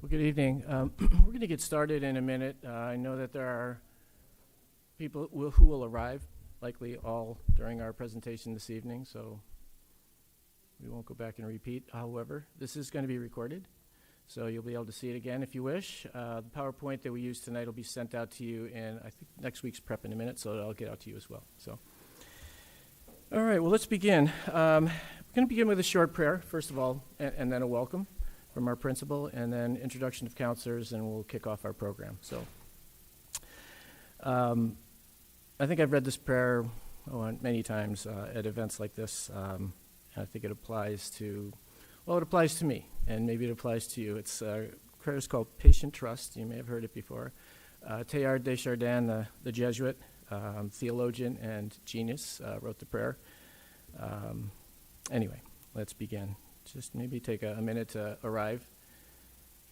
Well, good evening. We're going to get started in a minute. I know that there are people who will arrive, likely all during our presentation this evening, so we won't go back and repeat. However, this is going to be recorded, so you'll be able to see it again if you wish. The PowerPoint that we use tonight will be sent out to you in, I think, next week's prep in a minute, so I'll get out to you as well. So, all right, well, let's begin. We're going to begin with a short prayer, first of all, and then a welcome from our principal, and then introduction of counselors, and we'll kick off our program. So I think I've read this prayer many times at events like this. I think it applies to, well, it applies to me, and maybe it applies to you. It's prayer is called Patient Trust. You may have heard it before. Teilhard de Chardin, the Jesuit theologian and genius, wrote the prayer. Anyway, let's begin. Just maybe take a minute to arrive.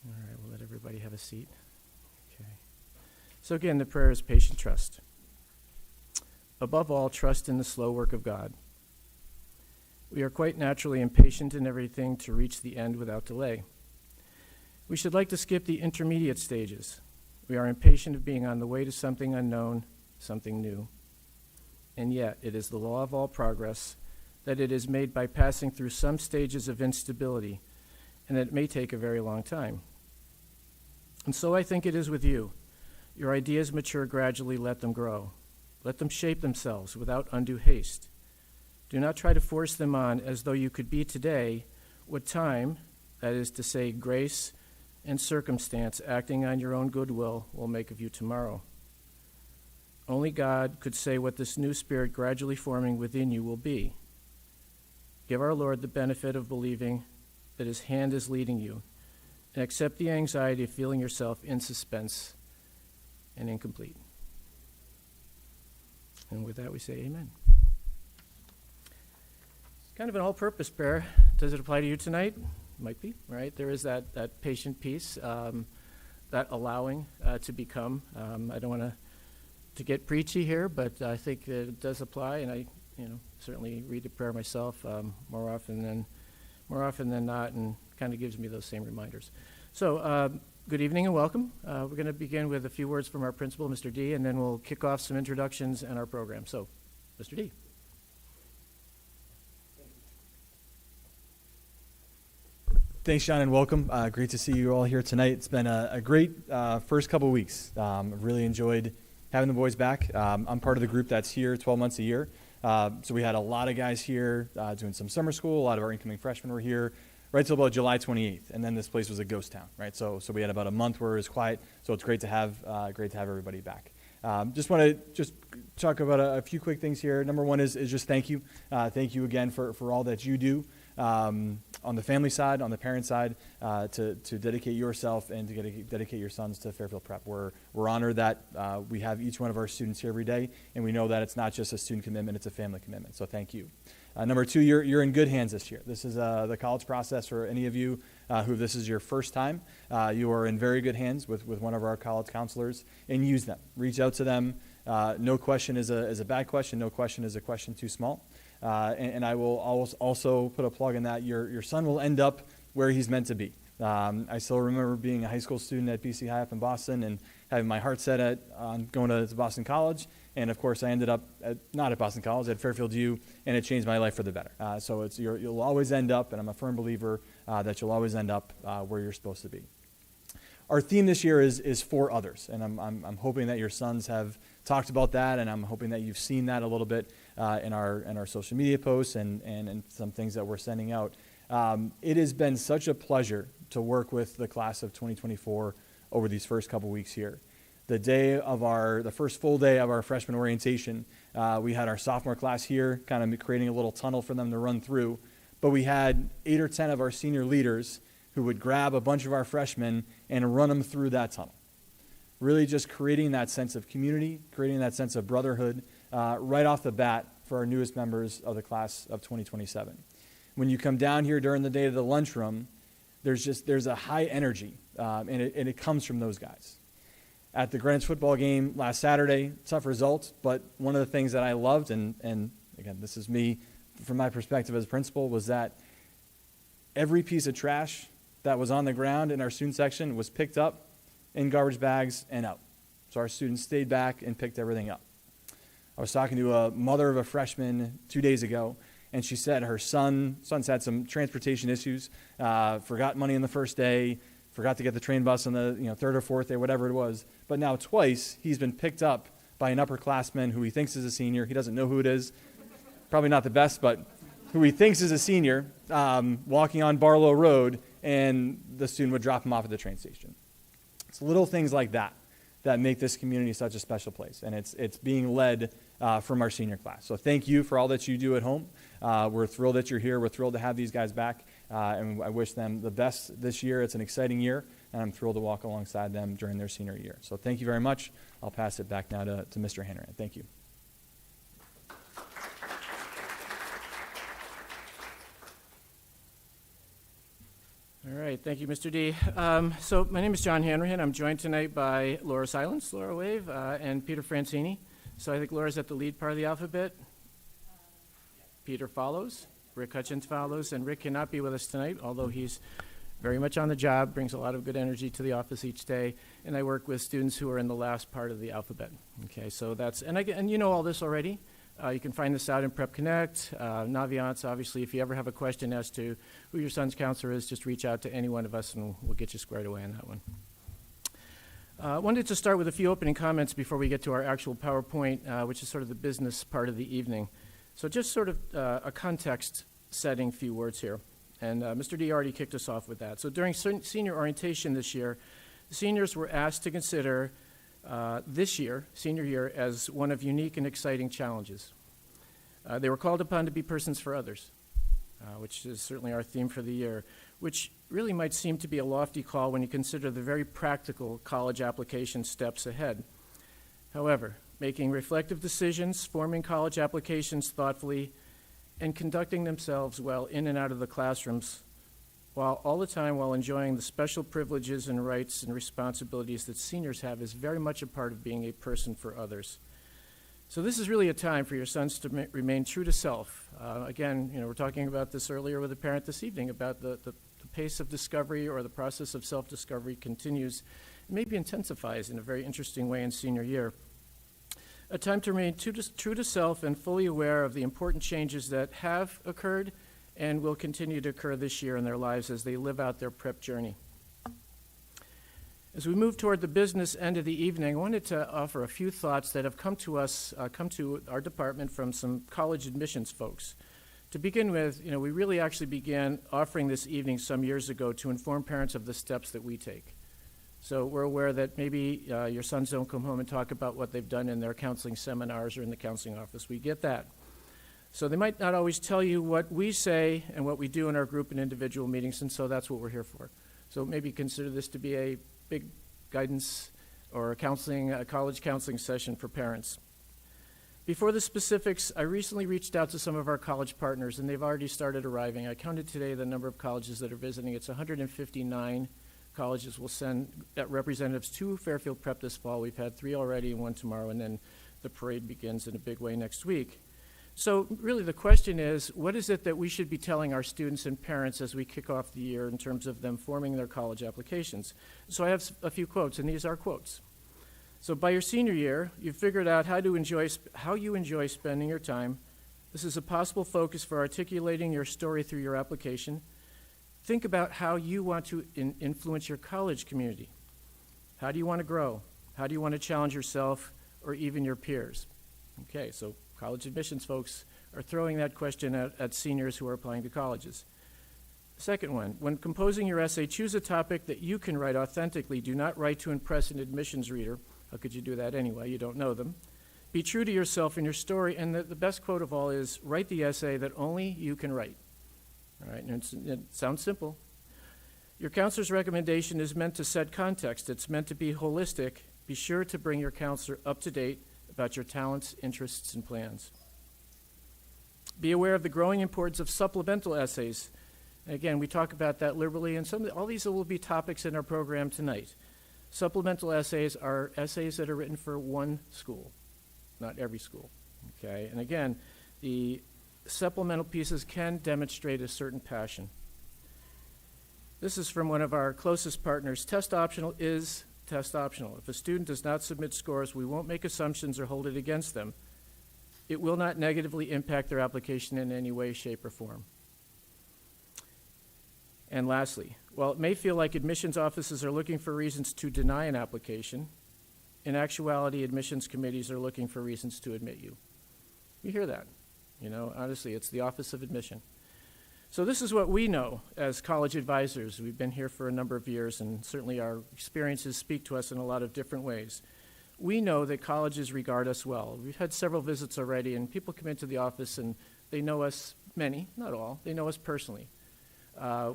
All right, we'll let everybody have a seat. Okay. So again, the prayer is patient trust. Above all, trust in the slow work of God. We are quite naturally impatient in everything to reach the end without delay. We should like to skip the intermediate stages. We are impatient of being on the way to something unknown, something new. And yet, it is the law of all progress that it is made by passing through some stages of instability, and that it may take a very long time. And so I think it is with you. Your ideas mature gradually, let them grow. Let them shape themselves without undue haste. Do not try to force them on as though you could be today what time, that is to say, grace and circumstance acting on your own goodwill, will make of you tomorrow. Only God could say what this new spirit gradually forming within you will be. Give our Lord the benefit of believing that his hand is leading you, and accept the anxiety of feeling yourself in suspense and incomplete. And with that, we say amen. It's kind of an all-purpose prayer. Does it apply to you tonight? Might be, right? There is that patient piece, that allowing to become. I don't want to get preachy here, but I think that it does apply, and I certainly read the prayer myself more often than not, and kind of gives me those same reminders. So, good evening and welcome. We're going to begin with a few words from our principal, Mr. D, and then we'll kick off some introductions and our program. So, Mr. D. Thanks, John, and welcome. Great to see you all here tonight. It's been a great first couple weeks. I've really enjoyed having the boys back. I'm part of the group that's here 12 months a year. So we had a lot of guys here doing some summer school. A lot of our incoming freshmen were here right till about July 28th, and then this place was a ghost town, right? So we had about a month where it was quiet. So it's great to have everybody back. Just want to talk about a few quick things here. Number one is just thank you. Thank you again for all that you do on the family side, on the parent side, to dedicate yourself and to dedicate your sons to Fairfield Prep. We're honored that we have each one of our students here every day, and we know that it's not just a student commitment, it's a family commitment. So thank you. Number two, you're in good hands this year. This is the college process for any of you who this is your first time. You are in very good hands with one of our college counselors, and use them. Reach out to them. No question is a bad question. No question is a question too small. And I will also put a plug in that your son will end up where he's meant to be. I still remember being a high school student at BC High up in Boston and having my heart set on going to Boston College. And of course, I ended up not at Boston College, at Fairfield U, and it changed my life for the better. So you'll always end up, and I'm a firm believer that you'll always end up where you're supposed to be. Our theme this year is for others, and I'm hoping that your sons have talked about that, and I'm hoping that you've seen that a little bit in our social media posts and some things that we're sending out. It has been such a pleasure to work with the class of 2024 over these first couple weeks here. The first full day of our freshman orientation, we had our sophomore class here, kind of creating a little tunnel for them to run through, but we had 8 or 10 of our senior leaders who would grab a bunch of our freshmen and run them through that tunnel. Really just creating that sense of community, creating that sense of brotherhood right off the bat for our newest members of the class of 2027. When you come down here during the day to the lunchroom, there's a high energy, and it comes from those guys. At the Greenwich football game last Saturday, tough result, but one of the things that I loved, and again, this is me from my perspective as a principal, was that every piece of trash that was on the ground in our student section was picked up in garbage bags and out. So our students stayed back and picked everything up. I was talking to a mother of a freshman 2 days ago, and she said her son's had some transportation issues, forgot money on the first day, forgot to get the train bus on the third or fourth day, whatever it was. But now twice he's been picked up by an upperclassman who he thinks is a senior. He doesn't know who it is. Probably not the best, but who he thinks is a senior, walking on Barlow Road, and the student would drop him off at the train station. It's little things like that that make this community such a special place, and it's being led from our senior class. So thank you for all that you do at home. We're thrilled that you're here. We're thrilled to have these guys back, and I wish them the best this year. It's an exciting year, and I'm thrilled to walk alongside them during their senior year. So thank you very much. I'll pass it back now to Mr. Hanrahan. Thank you. All right, thank you, Mr. D. So my name is John Hanrahan. I'm joined tonight by Laura Silence, Laura Wave, and Peter Francini. So I think Laura's at the lead part of the alphabet. Peter follows, Rick Hutchins follows, and Rick cannot be with us tonight, although he's very much on the job, brings a lot of good energy to the office each day, and I work with students who are in the last part of the alphabet. Okay, so that's, and you know all this already. You can find this out in Prep Connect, Naviance. Obviously, if you ever have a question as to who your son's counselor is, just reach out to any one of us and we'll get you squared away on that one. I wanted to start with a few opening comments before we get to our actual PowerPoint, which is sort of the business part of the evening. So just sort of a context setting few words here. And Mr. D already kicked us off with that. So during senior orientation this year, the seniors were asked to consider this year, senior year, as one of unique and exciting challenges. They were called upon to be persons for others, which is certainly our theme for the year, which really might seem to be a lofty call when you consider the very practical college application steps ahead. However, making reflective decisions, forming college applications thoughtfully, and conducting themselves well in and out of the classrooms, while all the time while enjoying the special privileges and rights and responsibilities that seniors have, is very much a part of being a person for others. So this is really a time for your sons to remain true to self. Again, we're talking about this earlier with a parent this evening about the pace of discovery, or the process of self-discovery, continues, maybe intensifies in a very interesting way in senior year. A time to remain true to self and fully aware of the important changes that have occurred and will continue to occur this year in their lives as they live out their prep journey. As we move toward the business end of the evening, I wanted to offer a few thoughts that have come to our department from some college admissions folks. To begin with, we really actually began offering this evening some years ago to inform parents of the steps that we take. So we're aware that maybe your sons don't come home and talk about what they've done in their counseling seminars or in the counseling office. We get that. So they might not always tell you what we say and what we do in our group and individual meetings, and so that's what we're here for. So maybe consider this to be a big guidance or a college counseling session for parents. Before the specifics, I recently reached out to some of our college partners, and they've already started arriving. I counted today the number of colleges that are visiting. It's 159 colleges. Will send representatives to Fairfield Prep this fall. We've had 3 already and 1 tomorrow, and then the parade begins in a big way next week. So really the question is, what is it that we should be telling our students and parents as we kick off the year in terms of them forming their college applications? So I have a few quotes, and these are quotes. So by your senior year, you've figured out how you enjoy spending your time. This is a possible focus for articulating your story through your application. Think about how you want to influence your college community. How do you want to grow? How do you want to challenge yourself or even your peers? Okay, so college admissions folks are throwing that question at seniors who are applying to colleges. Second one, when composing your essay, choose a topic that you can write authentically. Do not write to impress an admissions reader. How could you do that anyway? You don't know them. Be true to yourself in your story, and the best quote of all is, write the essay that only you can write. All right, and it sounds simple. Your counselor's recommendation is meant to set context. It's meant to be holistic. Be sure to bring your counselor up to date about your talents, interests, and plans. Be aware of the growing importance of supplemental essays. And again, we talk about that liberally, and all these will be topics in our program tonight. Supplemental essays are essays that are written for one school, not every school. Okay, and again, the supplemental pieces can demonstrate a certain passion. This is from one of our closest partners. Test optional is test optional. If a student does not submit scores, we won't make assumptions or hold it against them. It will not negatively impact their application in any way, shape, or form. And lastly, while it may feel like admissions offices are looking for reasons to deny an application, in actuality, admissions committees are looking for reasons to admit you. You hear that? You know, honestly, it's the Office of Admission. So this is what we know as college advisors. We've been here for a number of years, and certainly our experiences speak to us in a lot of different ways. We know that colleges regard us well. We've had several visits already, and people come into the office and they know us, many, not all, they know us personally.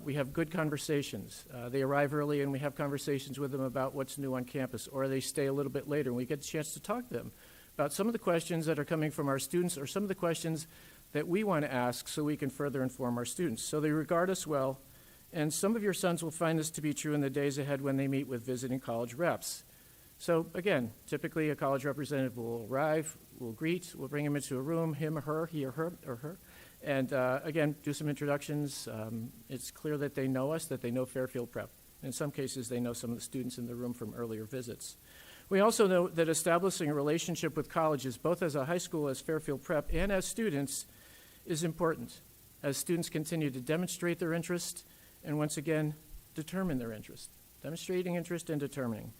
We have good conversations. They arrive early and we have conversations with them about what's new on campus, or they stay a little bit later and we get a chance to talk to them about some of the questions that are coming from our students or some of the questions that we want to ask so we can further inform our students. So they regard us well, and some of your sons will find this to be true in the days ahead when they meet with visiting college reps. So again, typically a college representative will arrive, we'll greet, we'll bring him into a room, him or her, he or her, and again, do some introductions. It's clear that they know us, that they know Fairfield Prep. In some cases, they know some of the students in the room from earlier visits. We also know that establishing a relationship with colleges, both as a high school, as Fairfield Prep, and as students, is important as students continue to demonstrate their interest and, once again, determine their interest. Demonstrating interest and determining.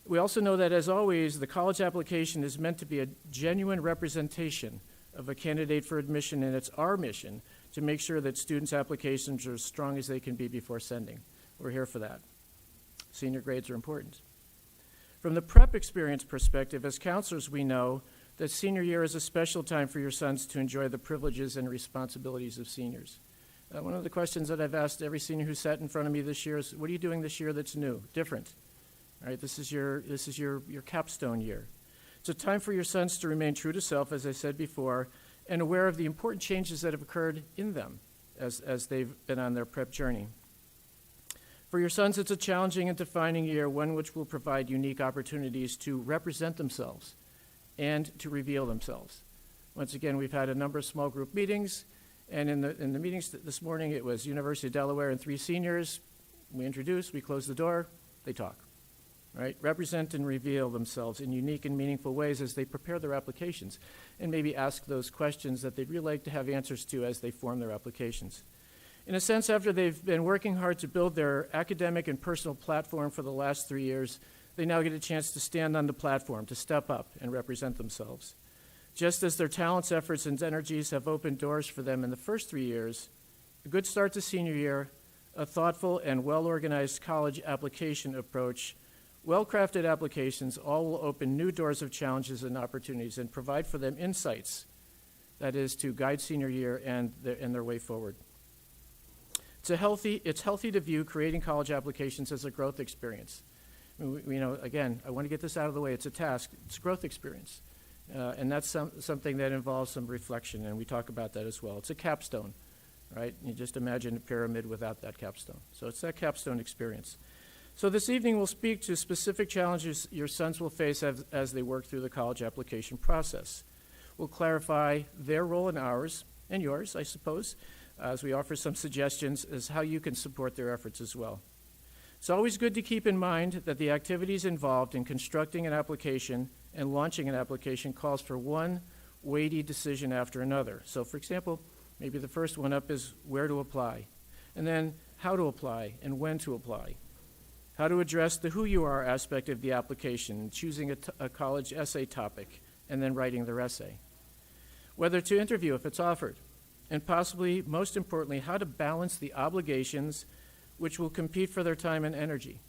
We also know that, as always, the college application is meant to be a genuine representation of a candidate for admission, and it's our mission to make sure that students' applications are as strong as they can be before sending. We're here for that. Senior grades are important. From the prep experience perspective, as counselors, we know that senior year is a special time for your sons to enjoy the privileges and responsibilities of seniors. One of the questions that I've asked every senior who sat in front of me this year is, what are you doing this year that's new, different? All right, this is your capstone year. It's a time for your sons to remain true to self, as I said before, and aware of the important changes that have occurred in them as they've been on their prep journey. For your sons, it's a challenging and defining year, one which will provide unique opportunities to represent themselves and to reveal themselves. Once again, we've had a number of small group meetings, and in the meetings this morning, it was University of Delaware and 3 seniors. We introduce, we close the door, they talk. Right? Represent and reveal themselves in unique and meaningful ways as they prepare their applications, and maybe ask those questions that they'd really like to have answers to as they form their applications. In a sense, after they've been working hard to build their academic and personal platform for the last 3 years, they now get a chance to stand on the platform, to step up and represent themselves. Just as their talents, efforts, and energies have opened doors for them in the first 3 years, a good start to senior year, a thoughtful and well-organized college application approach, well-crafted applications, all will open new doors of challenges and opportunities and provide for them insights, that is, to guide senior year and their way forward. It's healthy to view creating college applications as a growth experience. Again, I want to get this out of the way. It's a task. It's a growth experience. And that's something that involves some reflection, and we talk about that as well. It's a capstone, right? You just imagine a pyramid without that capstone. So it's that capstone experience. So this evening we'll speak to specific challenges your sons will face as they work through the college application process. We'll clarify their role and ours, and yours, I suppose, as we offer some suggestions as how you can support their efforts as well. It's always good to keep in mind that the activities involved in constructing an application and launching an application calls for one weighty decision after another. So, for example, maybe the first one up is where to apply, and then how to apply and when to apply. How to address the who you are aspect of the application, choosing a college essay topic, and then writing their essay. Whether to interview if it's offered, and possibly, most importantly, how to balance the obligations which will compete for their time and energy.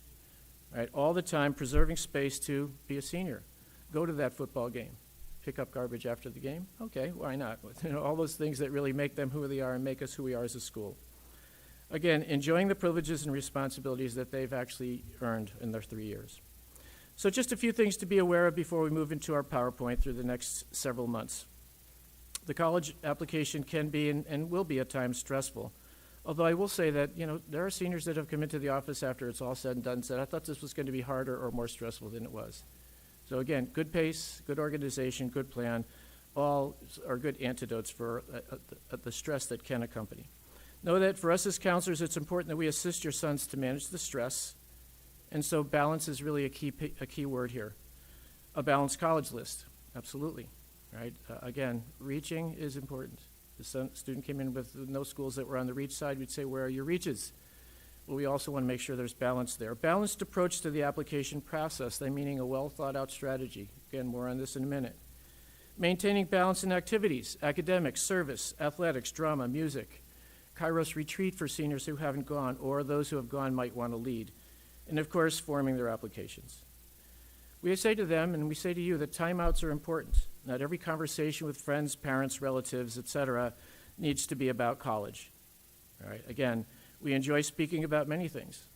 Right? All the time preserving space to be a senior. Go to that football game. Pick up garbage after the game? Okay, why not? All those things that really make them who they are and make us who we are as a school. Again, enjoying the privileges and responsibilities that they've actually earned in their 3 years. So just a few things to be aware of before we move into our PowerPoint through the next several months. The college application can be and will be at times stressful. Although I will say that, there are seniors that have come into the office after it's all said and done and said, I thought this was going to be harder or more stressful than it was. So again, good pace, good organization, good plan, all are good antidotes for the stress that can accompany. Know that for us as counselors, it's important that we assist your sons to manage the stress, and so balance is really a key word here. A balanced college list, absolutely, right? Again, reaching is important. The student came in with no schools that were on the reach side, we'd say, where are your reaches? Well, we also want to make sure there's balance there. Balanced approach to the application process, that meaning a well-thought-out strategy. Again, more on this in a minute. Maintaining balance in activities, academics, service, athletics, drama, music. Kairos retreat for seniors who haven't gone, or those who have gone might want to lead. And of course, forming their applications. We say to them, and we say to you, that timeouts are important. Not every conversation with friends, parents, relatives, etc., needs to be about college. All right. Again, we enjoy speaking about many things.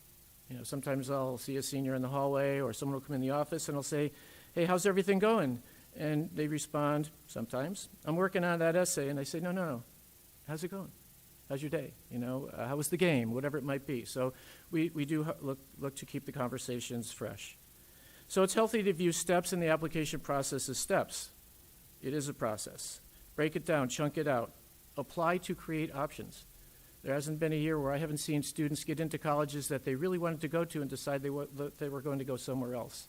Sometimes I'll see a senior in the hallway, or someone will come in the office and I'll say, "Hey, how's everything going?" And they respond sometimes, "I'm working on that essay." And I say, no. How's it going? How's your day? How was the game? Whatever it might be. So we do look to keep the conversations fresh. So it's healthy to view steps in the application process as steps. It is a process. Break it down, chunk it out. Apply to create options. There hasn't been a year where I haven't seen students get into colleges that they really wanted to go to and decide they were going to go somewhere else.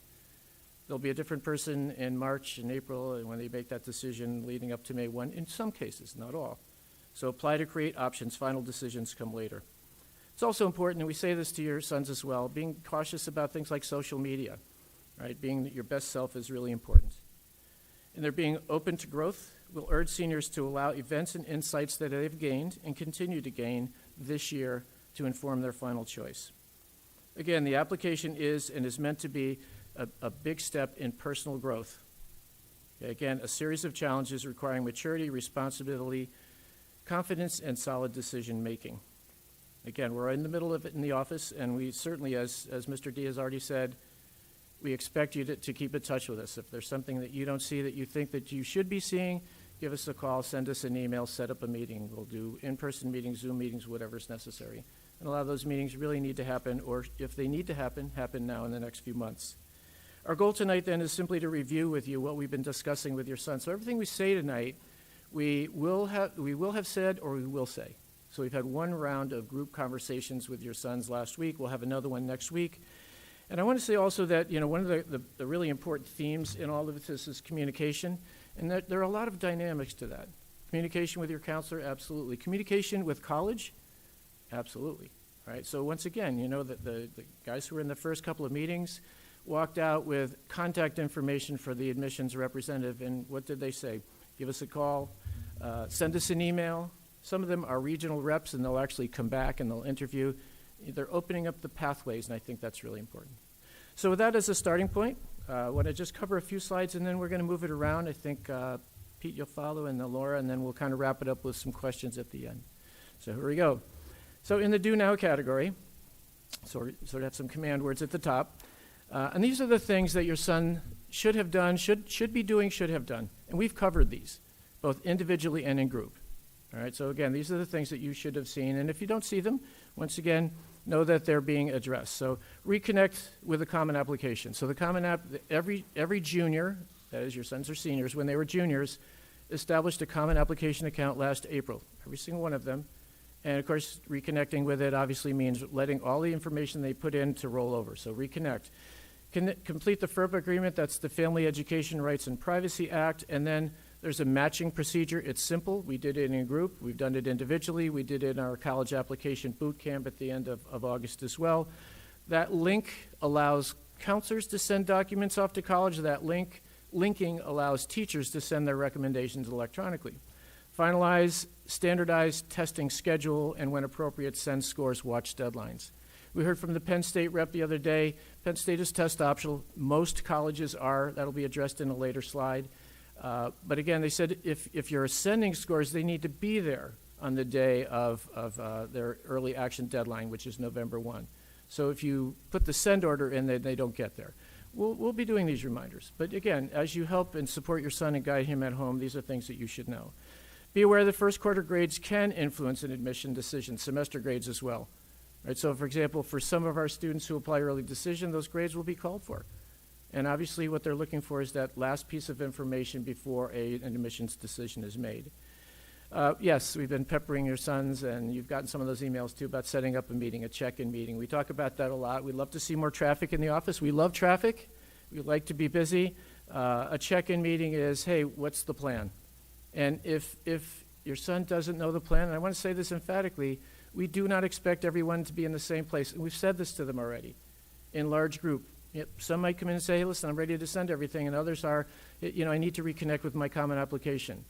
There'll be a different person in March and April and when they make that decision leading up to May 1, in some cases, not all. So apply to create options. Final decisions come later. It's also important, and we say this to your sons as well, being cautious about things like social media, right? Being your best self is really important. And they're being open to growth. We'll urge seniors to allow events and insights that they've gained and continue to gain this year to inform their final choice. Again, the application is and is meant to be a big step in personal growth. Okay, again, a series of challenges requiring maturity, responsibility, confidence, and solid decision making. Again, we're in the middle of it in the office, and we certainly, as Mr. D has already said, we expect you to keep in touch with us. If there's something that you don't see that you think that you should be seeing, give us a call, send us an email, set up a meeting. We'll do in-person meetings, Zoom meetings, whatever's necessary. And a lot of those meetings really need to happen, or if they need to happen now in the next few months. Our goal tonight then is simply to review with you what we've been discussing with your son. So everything we say tonight, we will have said or we will say. So we've had one round of group conversations with your sons last week. We'll have another one next week. And I want to say also that, one of the really important themes in all of this is communication, and that there are a lot of dynamics to that. Communication with your counselor, absolutely. Communication with college, absolutely. All right, so once again, the guys who were in the first couple of meetings walked out with contact information for the admissions representative, and what did they say? Give us a call, send us an email. Some of them are regional reps, and they'll actually come back and they'll interview. They're opening up the pathways, and I think that's really important. So with that as a starting point, I want to just cover a few slides, and then we're going to move it around. I think Pete, you'll follow, and then Laura, and then we'll kind of wrap it up with some questions at the end. So here we go. So in the do now category, so we sort of have some command words at the top, and these are the things that your son should have done, should be doing, should have done, and we've covered these, both individually and in group. All right, so again, these are the things that you should have seen, and if you don't see them, once again, know that they're being addressed. So reconnect with a common application. So the common app, every junior, that is your sons or seniors, when they were juniors, established a common application account last April, every single one of them. And of course, reconnecting with it obviously means letting all the information they put in to roll over. So reconnect. Complete the FERPA agreement, that's the Family Education Rights and Privacy Act, and then there's a matching procedure. It's simple. We did it in a group. We've done it individually. We did it in our college application boot camp at the end of August as well. That link allows counselors to send documents off to college. That linking allows teachers to send their recommendations electronically. Finalize standardized testing schedule, and when appropriate, send scores, watch deadlines. We heard from the Penn State rep the other day. Penn State is test optional. Most colleges are. That'll be addressed in a later slide. But again, they said if you're sending scores, they need to be there on the day of their early action deadline, which is November 1. So if you put the send order in, they don't get there. We'll be doing these reminders. But again, as you help and support your son and guide him at home, these are things that you should know. Be aware that first quarter grades can influence an admission decision, semester grades as well. Right? So for example, for some of our students who apply early decision, those grades will be called for. And obviously what they're looking for is that last piece of information before an admissions decision is made. Yes, we've been peppering your sons, and you've gotten some of those emails too about setting up a meeting, a check-in meeting. We talk about that a lot. We'd love to see more traffic in the office. We love traffic. We like to be busy. A check-in meeting is, hey, what's the plan? And if your son doesn't know the plan, and I want to say this emphatically, we do not expect everyone to be in the same place. And we've said this to them already in large group. Yep, some might come in and say, hey, listen, I'm ready to send everything, and others are, I need to reconnect with my common application.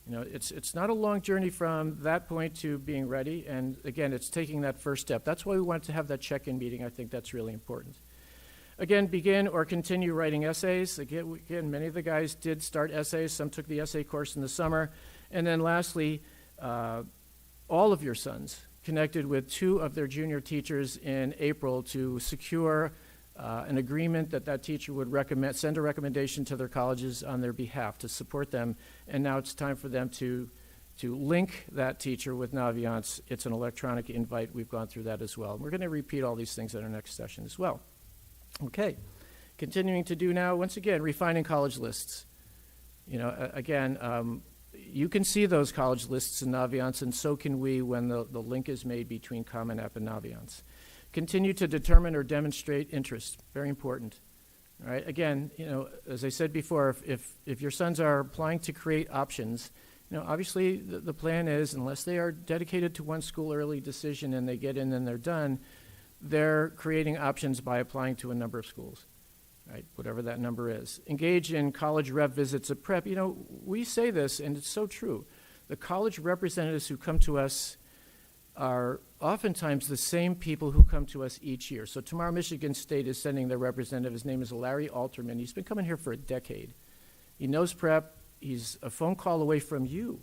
It's not a long journey from that point to being ready, and again, it's taking that first step. That's why we wanted to have that check-in meeting. I think that's really important. Again, begin or continue writing essays. Again, many of the guys did start essays. Some took the essay course in the summer. And then lastly, all of your sons connected with 2 of their junior teachers in April to secure an agreement that teacher would send a recommendation to their colleges on their behalf to support them. And now it's time for them to link that teacher with Naviance. It's an electronic invite. We've gone through that as well. And we're going to repeat all these things at our next session as well. Okay, continuing to do now, once again, refining college lists. You can see those college lists in Naviance, and so can we when the link is made between Common App and Naviance. Continue to determine or demonstrate interest, very important. All right, again, as I said before, if your sons are applying to create options, obviously the plan is, unless they are dedicated to one school early decision and they get in and they're done, they're creating options by applying to a number of schools, right? Whatever that number is. Engage in college rep visits at prep. We say this, and it's so true. The college representatives who come to us are oftentimes the same people who come to us each year. So tomorrow, Michigan State is sending their representative. His name is Larry Alterman. He's been coming here for a decade. He knows prep. He's a phone call away from you.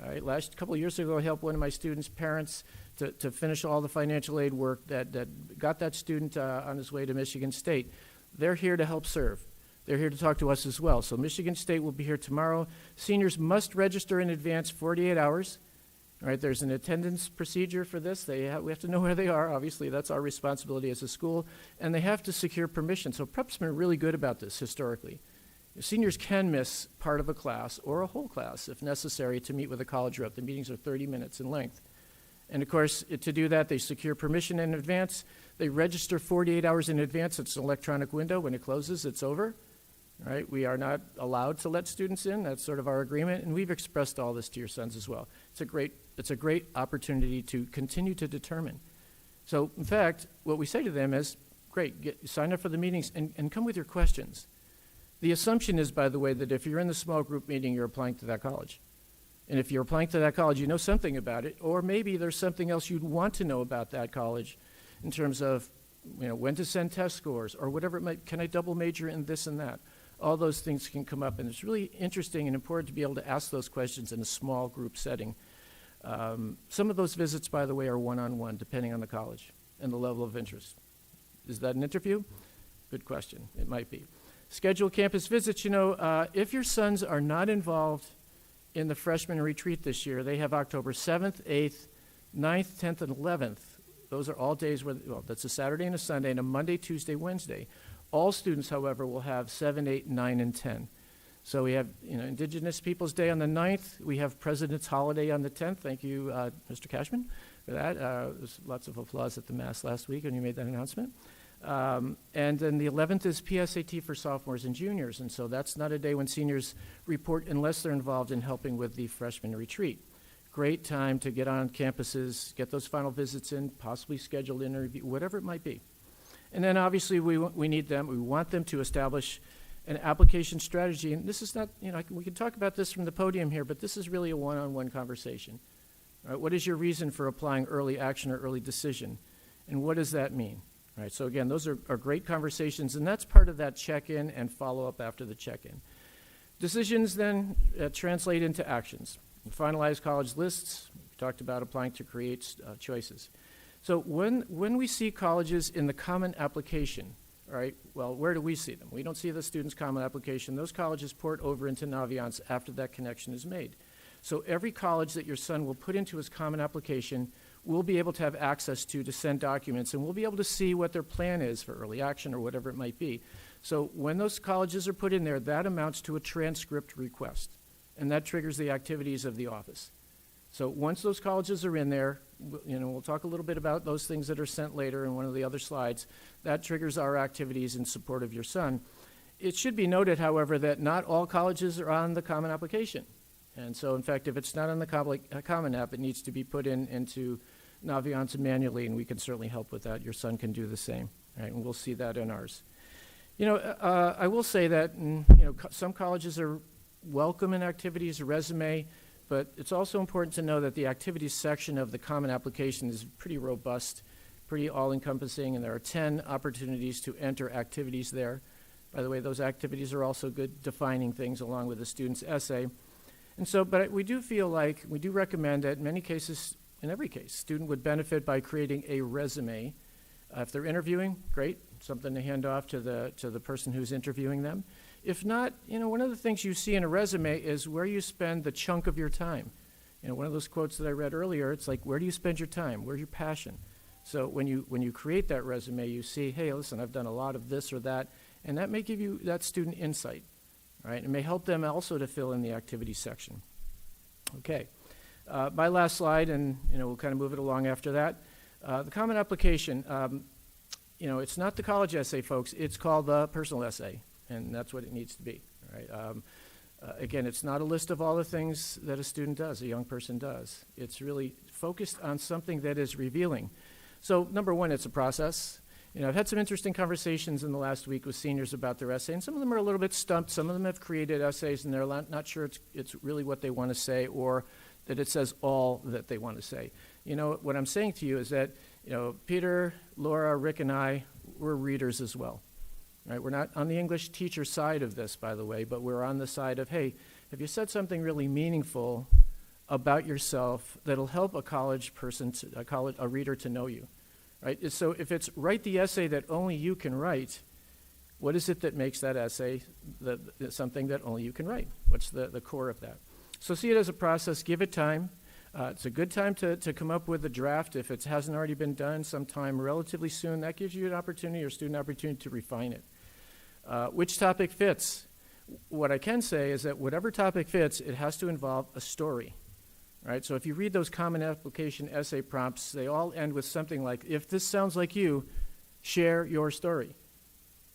All right, couple of years ago, I helped one of my students' parents to finish all the financial aid work that got that student on his way to Michigan State. They're here to help serve. They're here to talk to us as well. So Michigan State will be here tomorrow. Seniors must register in advance 48 hours. All right, there's an attendance procedure for this. We have to know where they are. Obviously, that's our responsibility as a school. And they have to secure permission. So prep's been really good about this historically. Seniors can miss part of a class or a whole class if necessary to meet with a college rep. The meetings are 30 minutes in length. And of course, to do that, they secure permission in advance. They register 48 hours in advance. It's an electronic window. When it closes, it's over. All right, we are not allowed to let students in. That's sort of our agreement, and we've expressed all this to your sons as well. It's a great opportunity to continue to determine. So, in fact, what we say to them is, great, sign up for the meetings and come with your questions. The assumption is, by the way, that if you're in the small group meeting, you're applying to that college. And if you're applying to that college, you know something about it, or maybe there's something else you'd want to know about that college in terms of, when to send test scores or whatever it might, can I double major in this and that? All those things can come up, and it's really interesting and important to be able to ask those questions in a small group setting. Some of those visits, by the way, are one-on-one, depending on the college and the level of interest. Is that an interview? Good question. It might be. Schedule campus visits. If your sons are not involved in the freshman retreat this year, they have October 7th, 8th, 9th, 10th, and 11th. Those are all days that's a Saturday and a Sunday, and a Monday, Tuesday, Wednesday. All students, however, will have 7, 8, 9, and 10. So we have Indigenous Peoples Day on the 9th. We have President's Holiday on the 10th. Thank you, Mr. Cashman, for that. There's lots of applause at the Mass last week when you made that announcement. And then the 11th is PSAT for sophomores and juniors, and so that's not a day when seniors report unless they're involved in helping with the freshman retreat. Great time to get on campuses, get those final visits in, possibly schedule an interview, whatever it might be. And then obviously we want them to establish an application strategy, and this is not, we can talk about this from the podium here, but this is really a one-on-one conversation. All right, what is your reason for applying early action or early decision, and what does that mean? All right, so again, those are great conversations, and that's part of that check-in and follow-up after the check-in. Decisions then translate into actions. Finalize college lists. We talked about applying to create choices. So when we see colleges in the common application, all right, well, where do we see them? We don't see the student's common application. Those colleges port over into Naviance after that connection is made. So every college that your son will put into his common application we'll be able to have access to send documents, and we'll be able to see what their plan is for early action or whatever it might be. So when those colleges are put in there, that amounts to a transcript request, and that triggers the activities of the office. So once those colleges are in there, we'll talk a little bit about those things that are sent later in one of the other slides. That triggers our activities in support of your son. It should be noted, however, that not all colleges are on the Common Application. And so, in fact, if it's not on the Common App, it needs to be put into Naviance manually, and we can certainly help with that. Your son can do the same, right? And we'll see that in ours. I will say that some colleges are welcoming activities, a resume, but it's also important to know that the activities section of the Common Application is pretty robust, pretty all-encompassing, and there are 10 opportunities to enter activities there. By the way, those activities are also good defining things along with the student's essay. And so, but we do recommend that in every case, student would benefit by creating a resume. If they're interviewing, great, something to hand off to the person who's interviewing them. If not, one of the things you see in a resume is where you spend the chunk of your time. One of those quotes that I read earlier, it's like, where do you spend your time? Where's your passion? So when you create that resume, you see, hey, listen, I've done a lot of this or that, and that may give you that student insight, right? It may help them also to fill in the activity section. Okay, my last slide, and we'll kind of move it along after that. The Common Application, it's not the college essay, folks. It's called the personal essay, and that's what it needs to be, right? Again, it's not a list of all the things that a student does, a young person does. It's really focused on something that is revealing. So, number one, it's a process. I've had some interesting conversations in the last week with seniors about their essay, and some of them are a little bit stumped. Some of them have created essays, and they're not sure it's really what they want to say, or that it says all that they want to say. What I'm saying to you is that, Peter, Laura, Rick, and I, we're readers as well, right? We're not on the English teacher side of this, by the way, but we're on the side of, hey, have you said something really meaningful about yourself that'll help a reader to know you, right? So if it's write the essay that only you can write, what is it that makes that essay something that only you can write? What's the core of that? So see it as a process, give it time. It's a good time to come up with a draft if it hasn't already been done sometime relatively soon. That gives you an opportunity or student opportunity to refine it. Which topic fits? What I can say is that whatever topic fits, it has to involve a story, right? So if you read those Common Application essay prompts, they all end with something like, if this sounds like you, share your story,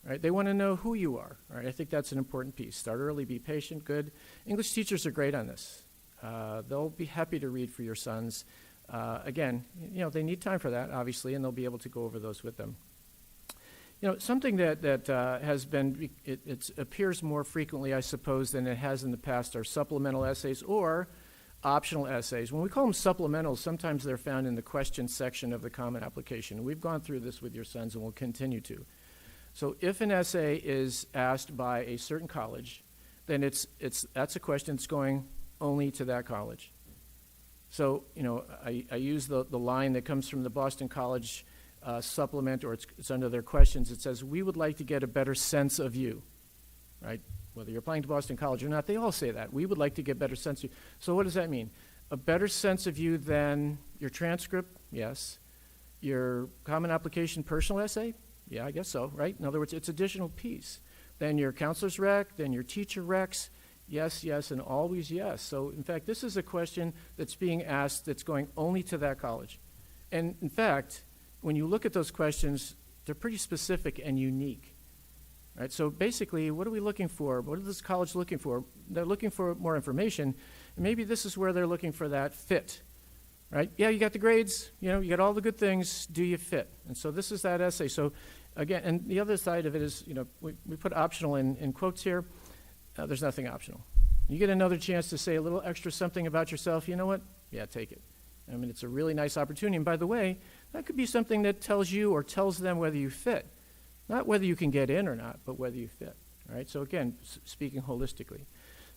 right? They want to know who you are, right? I think that's an important piece. Start early, be patient, good. English teachers are great on this. They'll be happy to read for your sons. Again, they need time for that, obviously, and they'll be able to go over those with them. Something that has been, it appears more frequently, I suppose, than it has in the past are supplemental essays or optional essays. When we call them supplementals, sometimes they're found in the question section of the Common Application. We've gone through this with your sons and will continue to. So if an essay is asked by a certain college, then that's a question that's going only to that college. So, I use the line that comes from the Boston College supplement, or it's under their questions. It says, we would like to get a better sense of you, right? Whether you're applying to Boston College or not, they all say that. We would like to get a better sense of you. So what does that mean? A better sense of you than your transcript? Yes. Your Common Application personal essay? Yeah, I guess so, right? In other words, it's additional piece. Then your counselor's rec, then your teacher recs. Yes, yes, and always yes. So, in fact, this is a question that's being asked that's going only to that college. And, in fact, when you look at those questions, they're pretty specific and unique. Right? So, basically, what are we looking for? What is this college looking for? They're looking for more information. And maybe this is where they're looking for that fit. Right? Yeah, you got the grades. You got all the good things. Do you fit? And so this is that essay. So, again, and the other side of it is, we put optional in quotes here. There's nothing optional. You get another chance to say a little extra something about yourself, you know what? Yeah, take it. I mean, it's a really nice opportunity. And by the way, that could be something that tells you or tells them whether you fit. Not whether you can get in or not, but whether you fit. All right? So again, speaking holistically.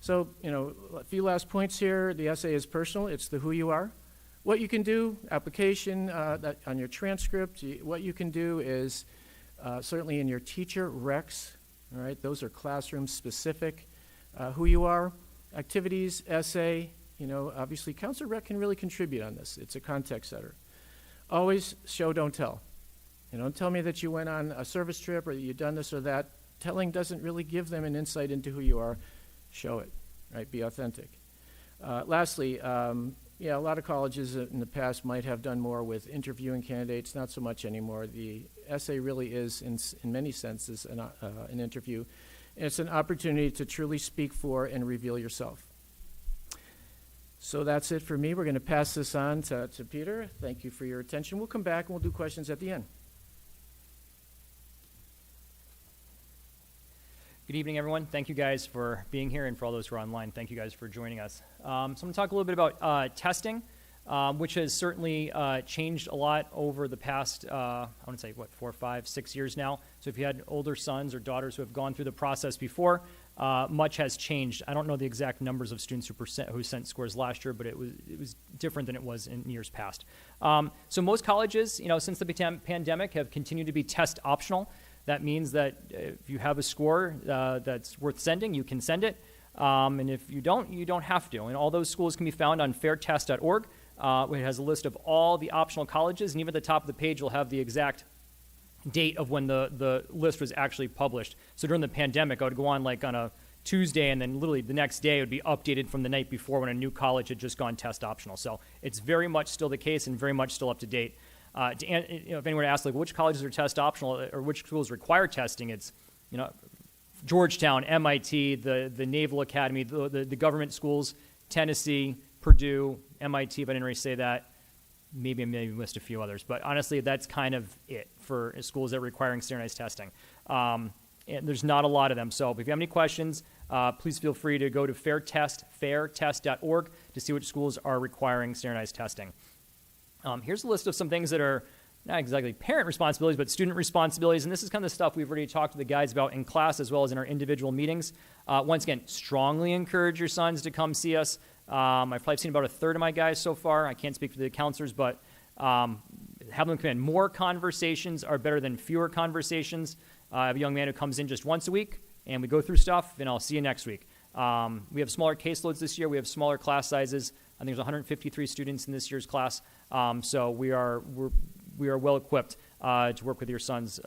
So, a few last points here. The essay is personal. It's the who you are. What you can do, application that on your transcript, what you can do is certainly in your teacher recs. All right? Those are classroom specific. Who you are, activities, essay, obviously counselor rec can really contribute on this. It's a context setter. Always show, don't tell. Don't tell me that you went on a service trip or that you've done this or that. Telling doesn't really give them an insight into who you are. Show it, right? Be authentic. Lastly, Yeah, a lot of colleges in the past might have done more with interviewing candidates, not so much anymore. The essay really is, in many senses, an interview. And it's an opportunity to truly speak for and reveal yourself. So that's it for me. We're going to pass this on to Peter. Thank you for your attention. We'll come back and we'll do questions at the end. Good evening, everyone. Thank you guys for being here, and for all those who are online, thank you guys for joining us. So I'm going to talk a little bit about testing, which has certainly changed a lot over the past, I want to say, 4, 5, 6 years now. So if you had older sons or daughters who have gone through the process before, much has changed. I don't know the exact numbers of students who sent scores last year, but it was different than it was in years past. So most colleges, since the pandemic, have continued to be test optional. That means that if you have a score that's worth sending, you can send it. And if you don't have to. And all those schools can be found on fairtest.org. It has a list of all the optional colleges, and even at the top of the page, you'll have the exact date of when the list was actually published. So during the pandemic, I would go on on a Tuesday, and then literally the next day it would be updated from the night before when a new college had just gone test optional. So it's very much still the case and very much still up to date. If anyone asks which colleges are test optional or which schools require testing, it's Georgetown, MIT, the Naval Academy, the government schools, Tennessee, Purdue, MIT. If I didn't already say that, maybe list a few others. But honestly, that's kind of it for schools that are requiring standardized testing. And there's not a lot of them. So if you have any questions, please feel free to go to fairtest.org to see which schools are requiring standardized testing. Here's a list of some things that are not exactly parent responsibilities, but student responsibilities. And this is kind of the stuff we've already talked to the guys about in class as well as in our individual meetings. Once again, strongly encourage your sons to come see us. I've probably seen about a third of my guys so far. I can't speak for the counselors, but have them come in. More conversations are better than fewer conversations. I have a young man who comes in just once a week, and we go through stuff, and I'll see you next week. We have smaller caseloads this year. We have smaller class sizes. I think there's 153 students in this year's class. So we are well equipped to work with your sons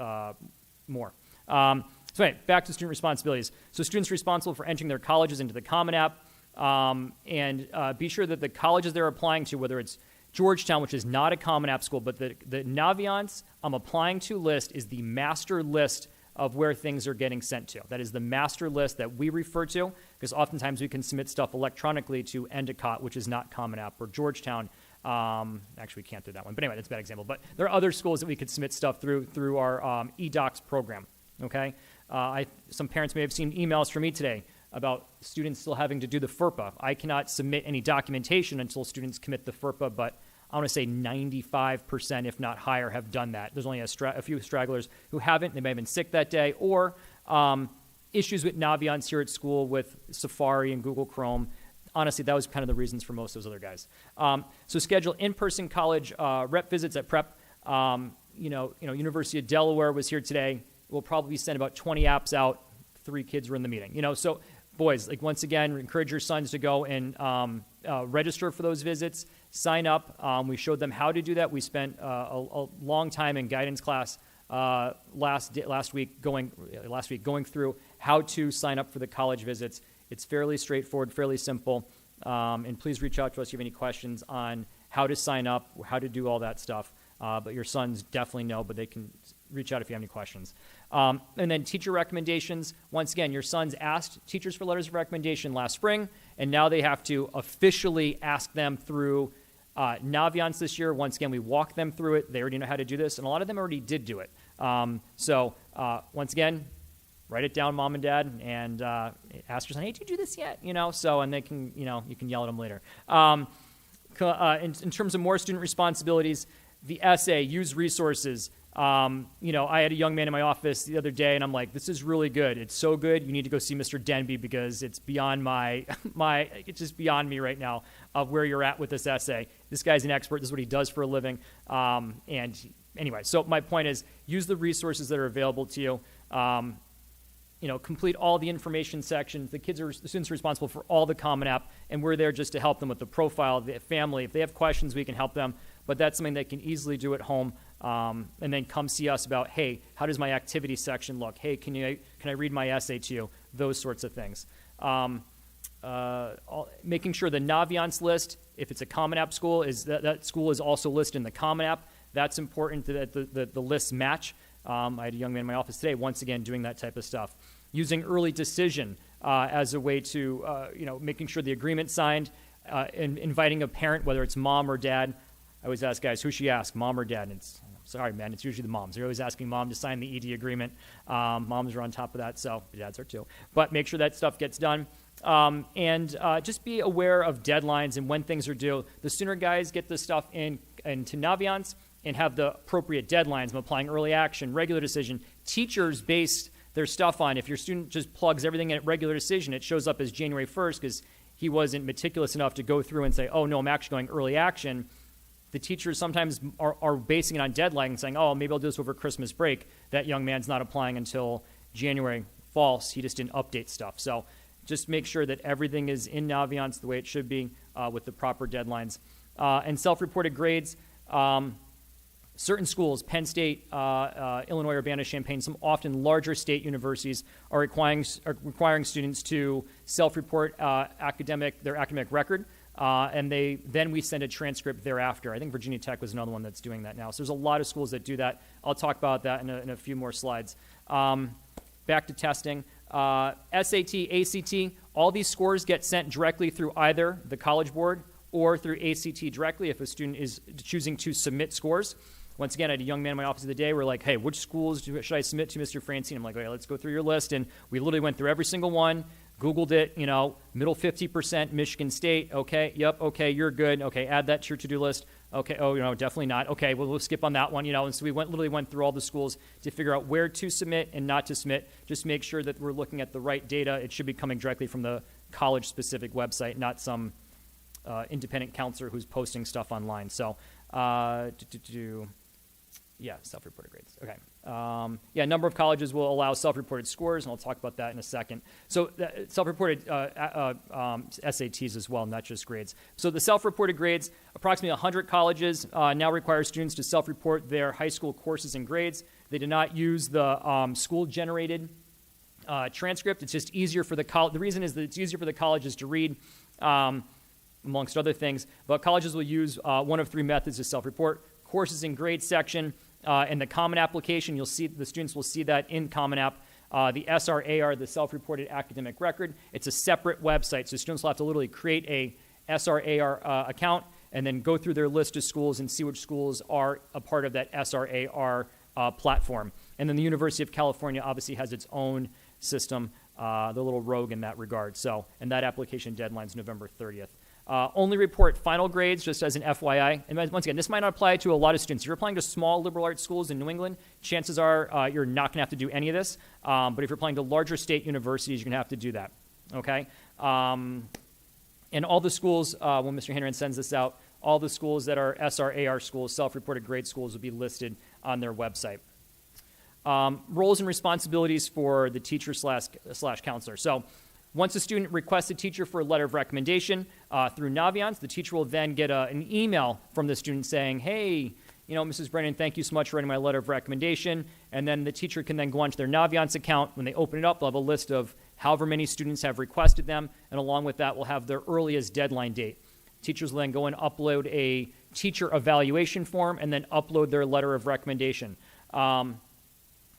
more. So anyway, back to student responsibilities. So students responsible for entering their colleges into the Common App, and be sure that the colleges they're applying to, whether it's Georgetown, which is not a Common App school, but the Naviance I'm applying to list is the master list of where things are getting sent to. That is the master list that we refer to, because oftentimes we can submit stuff electronically to Endicott, which is not Common App, or Georgetown. Actually, we can't do that one. But anyway, that's a bad example. But there are other schools that we could submit stuff through our eDocs program, okay? Some parents may have seen emails from me today about students still having to do the FERPA. I cannot submit any documentation until students commit the FERPA, but I want to say 95%, if not higher, have done that. There's only a few stragglers who haven't. They may have been sick that day, or issues with Naviance here at school with Safari and Google Chrome. Honestly, that was kind of the reasons for most of those other guys. So schedule in-person college rep visits at prep. University of Delaware was here today. We'll probably send about 20 apps out. 3 kids were in the meeting. So boys, once again, encourage your sons to go and register for those visits. Sign up. We showed them how to do that. We spent a long time in guidance class last week going through how to sign up for the college visits. It's fairly straightforward, fairly simple. And please reach out to us if you have any questions on how to sign up, how to do all that stuff. But your sons definitely know, but they can reach out if you have any questions. And then teacher recommendations. Once again, your sons asked teachers for letters of recommendation last spring, and now they have to officially ask them through Naviance this year. Once again, we walk them through it. They already know how to do this, and a lot of them already did do it. So once again, write it down, mom and dad, and ask your son, hey, did you do this yet? And they can, you can yell at them later. In terms of more student responsibilities, the essay, use resources. I had a young man in my office the other day, and I'm like, this is really good. It's so good. You need to go see Mr. Denby because it's beyond it's just beyond me right now of where you're at with this essay. This guy's an expert. This is what he does for a living. And anyway, so my point is use the resources that are available to you. Complete all the information sections. The students are responsible for all the Common App, and we're there just to help them with the profile, the family. If they have questions, we can help them. But that's something they can easily do at home. And then come see us about, hey, how does my activity section look? Hey, can I read my essay to you? Those sorts of things. making sure the Naviance list, if it's a Common App school, is that school is also listed in the Common App. That's important that the lists match. I had a young man in my office today, once again, doing that type of stuff. Using early decision as a way to, making sure the agreement's signed, and inviting a parent, whether it's mom or dad. I always ask guys, who should you ask, mom or dad? And sorry, man, it's usually the moms. They're always asking mom to sign the ED agreement. Moms are on top of that, so dads are too. But make sure that stuff gets done. And just be aware of deadlines and when things are due. The sooner guys get this stuff into Naviance and have the appropriate deadlines, I'm applying early action, regular decision. Teachers base their stuff on, if your student just plugs everything in at regular decision, it shows up as January 1st because he wasn't meticulous enough to go through and say, oh, no, I'm actually going early action. The teachers sometimes are basing it on deadline and saying, oh, maybe I'll do this over Christmas break. That young man's not applying until January. False. He just didn't update stuff. So just make sure that everything is in Naviance the way it should be with the proper deadlines. And self-reported grades. Certain schools, Penn State, Illinois, Urbana-Champaign, some often larger state universities are requiring students to self-report their academic record, and then we send a transcript thereafter. I think Virginia Tech was another one that's doing that now. So there's a lot of schools that do that. I'll talk about that in a few more slides. Back to testing. SAT, ACT, all these scores get sent directly through either the College Board or through ACT directly if a student is choosing to submit scores. Once again, I had a young man in my office the other day. We're like, hey, which schools should I submit to, Mr. Francini? I'm like, okay, let's go through your list. And we literally went through every single one, Googled it, middle 50%, Michigan State. Okay, yep, okay, you're good. Okay, add that to your to-do list. Okay, definitely not. Okay, well, we'll skip on that one, And so we literally went through all the schools to figure out where to submit and not to submit. Just make sure that we're looking at the right data. It should be coming directly from the college-specific website, not some independent counselor who's posting stuff online. So, self-reported grades. Okay. Number of colleges will allow self-reported scores, and I'll talk about that in a second. So self-reported SATs as well, not just grades. So the self-reported grades, approximately 100 colleges now require students to self-report their high school courses and grades. They do not use the school-generated transcript. It's just easier for the college. The reason is that it's easier for the colleges to read, amongst other things. But colleges will use one of three methods to self-report. Courses and grades section. In the Common Application, you'll see the students will see that in Common App. The SRAR, the self-reported academic record, it's a separate website, so students will have to literally create a SRAR account and then go through their list of schools and see which schools are a part of that SRAR platform. And then the University of California obviously has its own system, the little rogue in that regard. So, and that application deadline is November 30th. Only report final grades, just as an FYI. And once again, this might not apply to a lot of students. If you're applying to small liberal arts schools in New England, chances are you're not going to have to do any of this. But if you're applying to larger state universities, you're going to have to do that. Okay? And all the schools, when Mr. Hanrahan sends this out, all the schools that are SRAR schools, self-reported grade schools, will be listed on their website. Roles and responsibilities for the teacher slash counselor. So, once a student requests a teacher for a letter of recommendation through Naviance, the teacher will then get an email from the student saying, hey, Mrs. Brennan, thank you so much for writing my letter of recommendation. And then the teacher can then go onto their Naviance account. When they open it up, they'll have a list of however many students have requested them. And along with that, we'll have their earliest deadline date. Teachers will then go and upload a teacher evaluation form and then upload their letter of recommendation.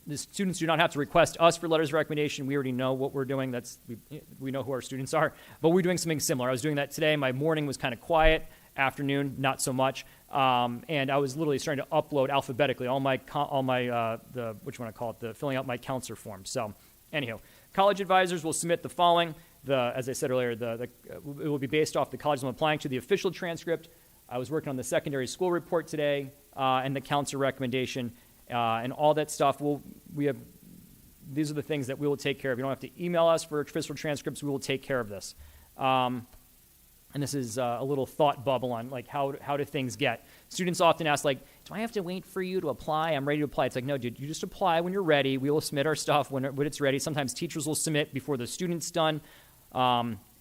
The students do not have to request us for letters of recommendation. We already know what we're doing. We know who our students are. But we're doing something similar. I was doing that today. My morning was kind of quiet. Afternoon, not so much. And I was literally starting to upload alphabetically filling out my counselor form. So, anyhow, college advisors will submit the following. As I said earlier, it will be based off the colleges I'm applying to, the official transcript. I was working on the secondary school report today and the counselor recommendation. And all that stuff, these are the things that we will take care of. You don't have to email us for official transcripts. We will take care of this. And this is a little thought bubble on how do things get. Students often ask, do I have to wait for you to apply? I'm ready to apply. It's like, no, dude, you just apply when you're ready. We will submit our stuff when it's ready. Sometimes teachers will submit before the student's done.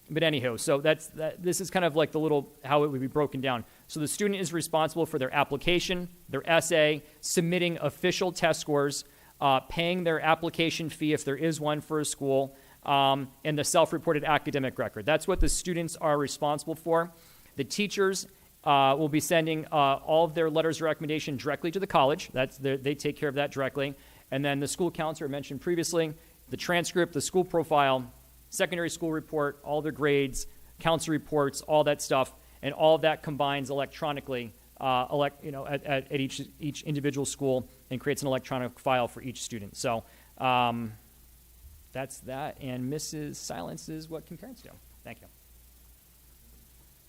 But anyhow, so this is kind of like the little how it would be broken down. So the student is responsible for their application, their essay, submitting official test scores, paying their application fee if there is one for a school, and the self-reported academic record. That's what the students are responsible for. The teachers will be sending all of their letters of recommendation directly to the college. They take care of that directly. And then the school counselor mentioned previously, the transcript, the school profile, secondary school report, all their grades, council reports, all that stuff, and all of that combines electronically at each individual school and creates an electronic file for each student. So that's that, and Mrs. Silence is what can parents do. Thank you.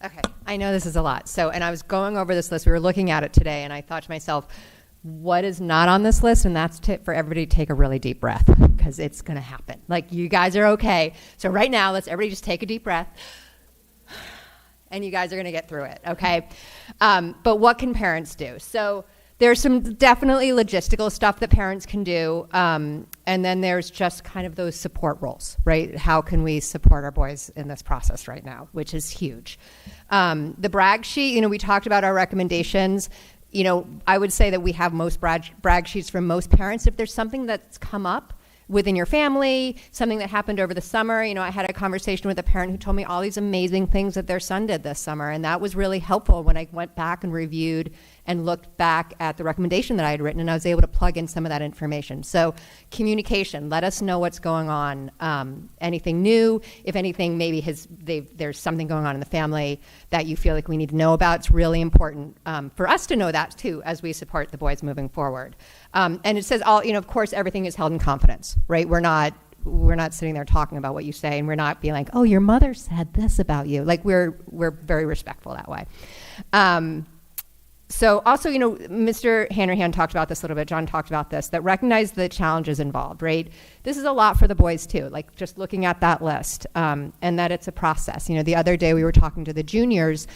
Okay, I know this is a lot. And I was going over this list. We were looking at it today, and I thought to myself, what is not on this list? And that's for everybody to take a really deep breath, because it's going to happen. Like, you guys are okay. So right now, let's everybody just take a deep breath, and you guys are going to get through it, okay? But what can parents do? So there's some definitely logistical stuff that parents can do, and then there's just kind of those support roles, right? How can we support our boys in this process right now, which is huge. The brag sheet, we talked about our recommendations. I would say that we have most brag sheets from most parents. If there's something that's come up within your family, something that happened over the summer, I had a conversation with a parent who told me all these amazing things that their son did this summer, and that was really helpful when I went back and reviewed and looked back at the recommendation that I had written, and I was able to plug in some of that information. So communication, let us know what's going on. Anything new, if anything, maybe there's something going on in the family that you feel like we need to know about. It's really important for us to know that too, as we support the boys moving forward. And it says of course, everything is held in confidence, right? We're not sitting there talking about what you say, and we're not being like, oh, your mother said this about you. Like, we're very respectful that way. So also, Mr. Hanrahan talked about this a little bit, John talked about this, that recognize the challenges involved, right? This is a lot for the boys too, like just looking at that list, and that it's a process. The other day we were talking to the juniors,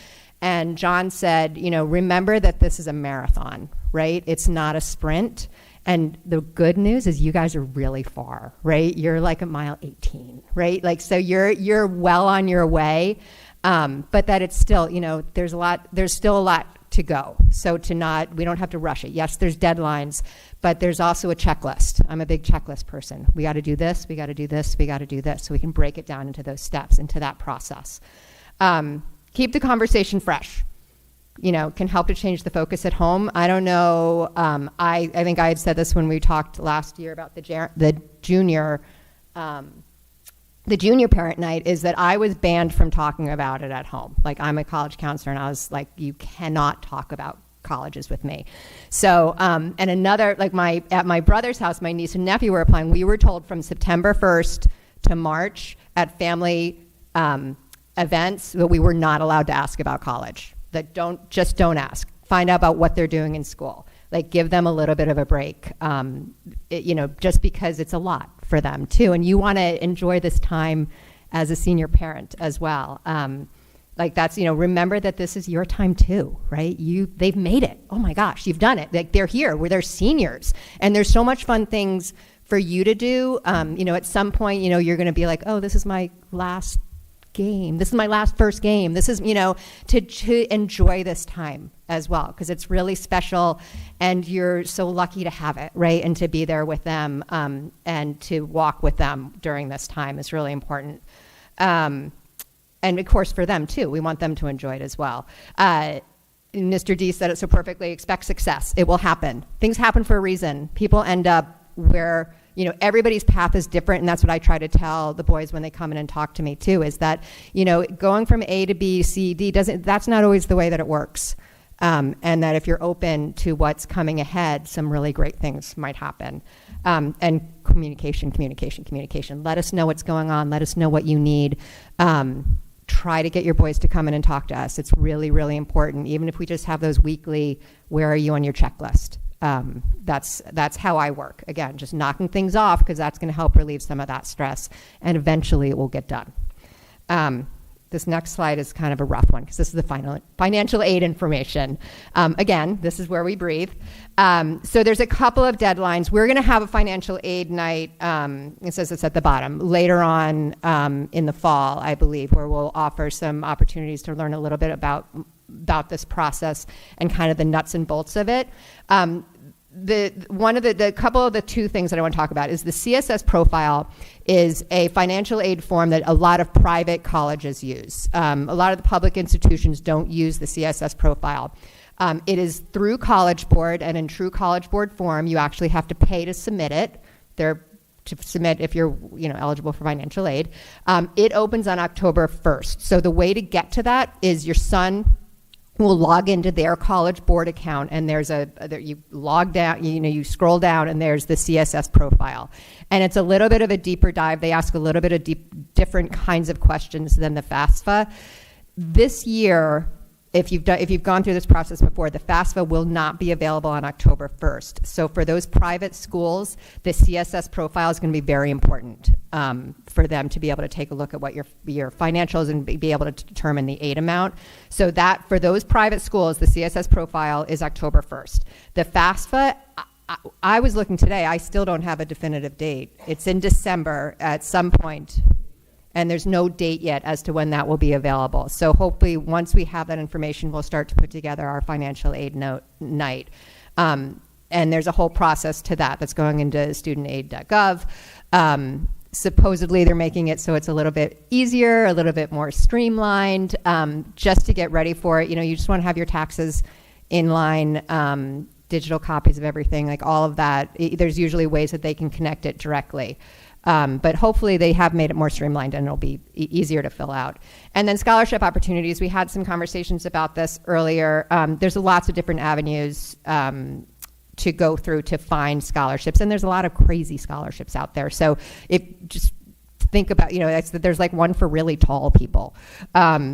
and John said, remember that this is a marathon, right? It's not a sprint. And the good news is you guys are really far, right? You're like at mile 18, right? Like, so you're well on your way, but that it's still, there's still a lot to go. So we don't have to rush it. Yes, there's deadlines, but there's also a checklist. I'm a big checklist person. We got to do this, we got to do this, we got to do this. So we can break it down into those steps, into that process. Keep the conversation fresh. Can help to change the focus at home. I don't know. I think I had said this when we talked last year about the junior parent night, is that I was banned from talking about it at home. Like, I'm a college counselor, and I was like, you cannot talk about colleges with me. So, and another, like at my brother's house, my niece and nephew were applying. We were told from September 1st to March at family events that we were not allowed to ask about college. That don't ask. Find out about what they're doing in school. Like, give them a little bit of a break, just because it's a lot for them too. And you want to enjoy this time as a senior parent as well. Remember that this is your time too, right? They've made it. Oh my gosh, you've done it. Like, they're here, they're seniors. And there's so much fun things for you to do. At some point, you're going to be like, oh, this is my last game. This is my first game. This is, to enjoy this time as well, because it's really special, and you're so lucky to have it, right? And to be there with them, and to walk with them during this time is really important. And of course for them too, we want them to enjoy it as well. Mr. D said it so perfectly, expect success. It will happen. Things happen for a reason. People end up where everybody's path is different, and that's what I try to tell the boys when they come in and talk to me too, is that, going from A to B, C, D, that's not always the way that it works. And that if you're open to what's coming ahead, some really great things might happen. And communication. Let us know what's going on. Let us know what you need. Try to get your boys to come in and talk to us. It's really, really important. Even if we just have those weekly, where are you on your checklist? That's how I work. Again, just knocking things off, because that's going to help relieve some of that stress, and eventually it will get done. This next slide is kind of a rough one, because this is the final financial aid information. Again, this is where we breathe. So there's a couple of deadlines. We're going to have a financial aid night, it says it's at the bottom, later on in the fall, I believe, where we'll offer some opportunities to learn a little bit about this process and kind of the nuts and bolts of it. the couple of the two things that I want to talk about is the CSS profile is a financial aid form that a lot of private colleges use. A lot of the public institutions don't use the CSS profile. It is through College Board, and in true College Board form, you actually have to pay to submit it. To submit if you're eligible for financial aid. It opens on October 1st. So the way to get to that is your son will log into their College Board account, and you log down, you scroll down, and there's the CSS profile. And it's a little bit of a deeper dive. They ask a little bit of different kinds of questions than the FAFSA. This year, if you've gone through this process before, the FAFSA will not be available on October 1st. So for those private schools, the CSS profile is going to be very important for them to be able to take a look at what your financials and be able to determine the aid amount. So that for those private schools, the CSS profile is October 1st. The FAFSA, I was looking today, I still don't have a definitive date. It's in December at some point. And there's no date yet as to when that will be available. So hopefully once we have that information, we'll start to put together our financial aid night. And there's a whole process to that's going into studentaid.gov. Supposedly they're making it so it's a little bit easier, a little bit more streamlined, just to get ready for it. You just want to have your taxes in line, digital copies of everything, like all of that. There's usually ways that they can connect it directly. But hopefully they have made it more streamlined and it'll be easier to fill out. And then scholarship opportunities, we had some conversations about this earlier. There's lots of different avenues to go through to find scholarships, and there's a lot of crazy scholarships out there. So just think about, there's like one for really tall people.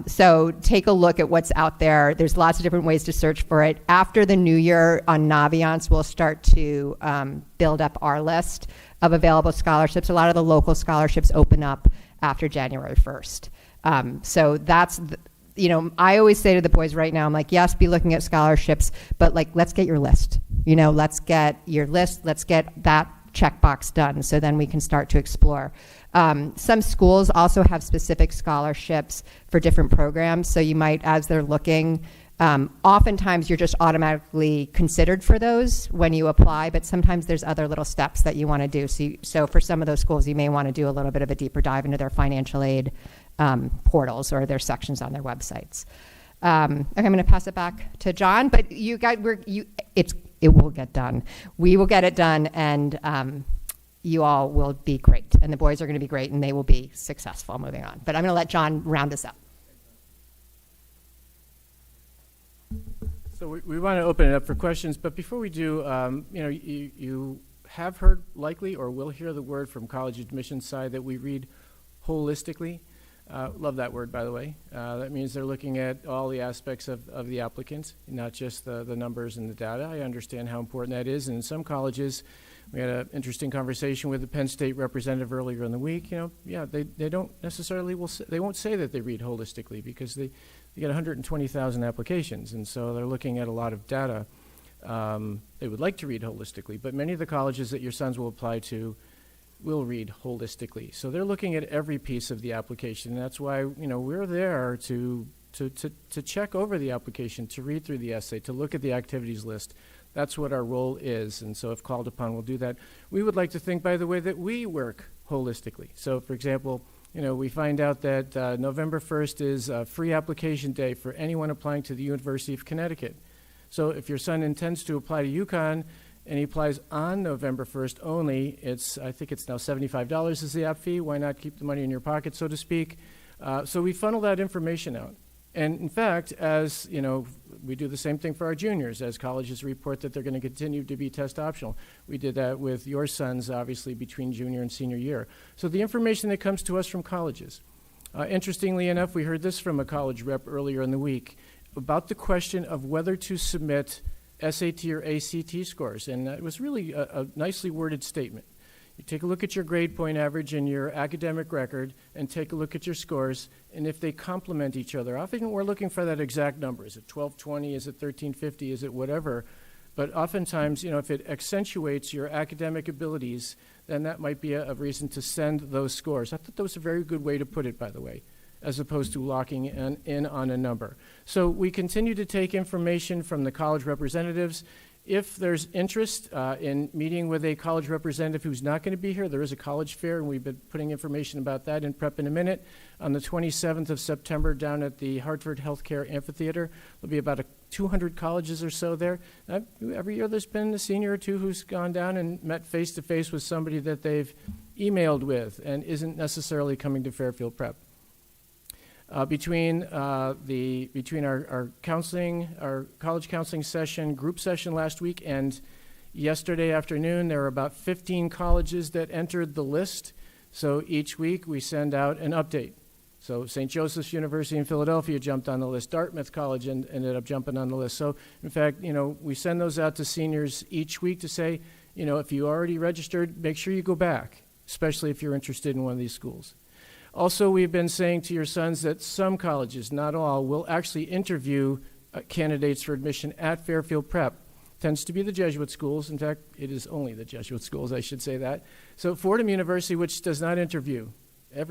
So take a look at what's out there. There's lots of different ways to search for it. After the new year on Naviance, we'll start to build up our list of available scholarships. A lot of the local scholarships open up after January 1st. So that's, I always say to the boys right now, I'm like, yes, be looking at scholarships, but let's get your list. Let's get your list. Let's get that checkbox done so then we can start to explore. Some schools also have specific scholarships for different programs. So you might, as they're looking, oftentimes you're just automatically considered for those when you apply, but sometimes there's other little steps that you want to do. So for some of those schools, you may want to do a little bit of a deeper dive into their financial aid portals or their sections on their websites. Okay, I'm going to pass it back to John, but you guys, it will get done. We will get it done, and you all will be great, and the boys are going to be great, and they will be successful moving on. But I'm going to let John round us up. So we want to open it up for questions, but before we do, you have heard likely or will hear the word from college admissions side that we read holistically. Love that word, by the way. That means they're looking at all the aspects of the applicant, not just the numbers and the data. I understand how important that is, and in some colleges, we had an interesting conversation with the Penn State representative earlier in the week. They don't necessarily they won't say that they read holistically because they get 120,000 applications, and so they're looking at a lot of data. They would like to read holistically, but many of the colleges that your sons will apply to will read holistically. So they're looking at every piece of the application, and that's why we're there to check over the application, to read through the essay, to look at the activities list. That's what our role is, and so if called upon, we'll do that. We would like to think, by the way, that we work holistically. So, for example, we find out that November 1st is a free application day for anyone applying to the University of Connecticut. So if your son intends to apply to UConn and he applies on November 1st only, I think it's now $75 is the app fee. Why not keep the money in your pocket, so to speak? So we funnel that information out. And in fact, as we do the same thing for our juniors, as colleges report that they're going to continue to be test optional. We did that with your sons, obviously, between junior and senior year. So the information that comes to us from colleges. Interestingly enough, we heard this from a college rep earlier in the week about the question of whether to submit SAT or ACT scores. And it was really a nicely worded statement. You take a look at your grade point average and your academic record and take a look at your scores, and if they complement each other. Often we're looking for that exact number. Is it 1220? Is it 1350? Is it whatever? But oftentimes, if it accentuates your academic abilities, then that might be a reason to send those scores. I thought that was a very good way to put it, by the way, as opposed to locking in on a number. So we continue to take information from the college representatives. If there's interest in meeting with a college representative who's not going to be here, there is a college fair, and we've been putting information about that in prep in a minute. On the 27th of September down at the Hartford Healthcare Amphitheater, there'll be about 200 colleges or so there. Every year there's been a senior or two who's gone down and met face-to-face with somebody that they've emailed with and isn't necessarily coming to Fairfield Prep. Between our counseling, our college counseling session, group session last week, and yesterday afternoon, there were about 15 colleges that entered the list. So each week we send out an update. So St. Joseph's University in Philadelphia jumped on the list. Dartmouth College ended up jumping on the list. So in fact, we send those out to seniors each week to say, if you already registered, make sure you go back, especially if you're interested in one of these schools. Also, we've been saying to your sons that some colleges, not all, will actually interview candidates for admission at Fairfield Prep. Tends to be the Jesuit schools. In fact, it is only the Jesuit schools, I should say that. So Fordham University, which does not interview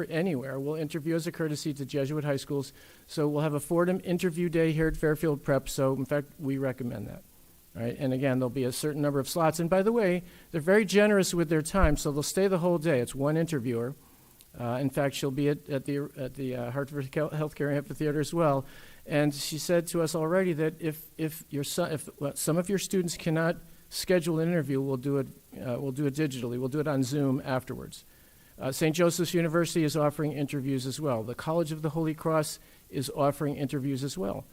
anywhere, will interview as a courtesy to Jesuit high schools. So we'll have a Fordham interview day here at Fairfield Prep. So in fact, we recommend that. All right? And again, there'll be a certain number of slots. And by the way, they're very generous with their time, so they'll stay the whole day. It's one interviewer. In fact, she'll be at the Hartford Healthcare Amphitheater as well. And she said to us already that if some of your students cannot schedule an interview, we'll do it digitally. We'll do it on Zoom afterwards. St. Joseph's University is offering interviews as well. The College of the Holy Cross is offering interviews as well.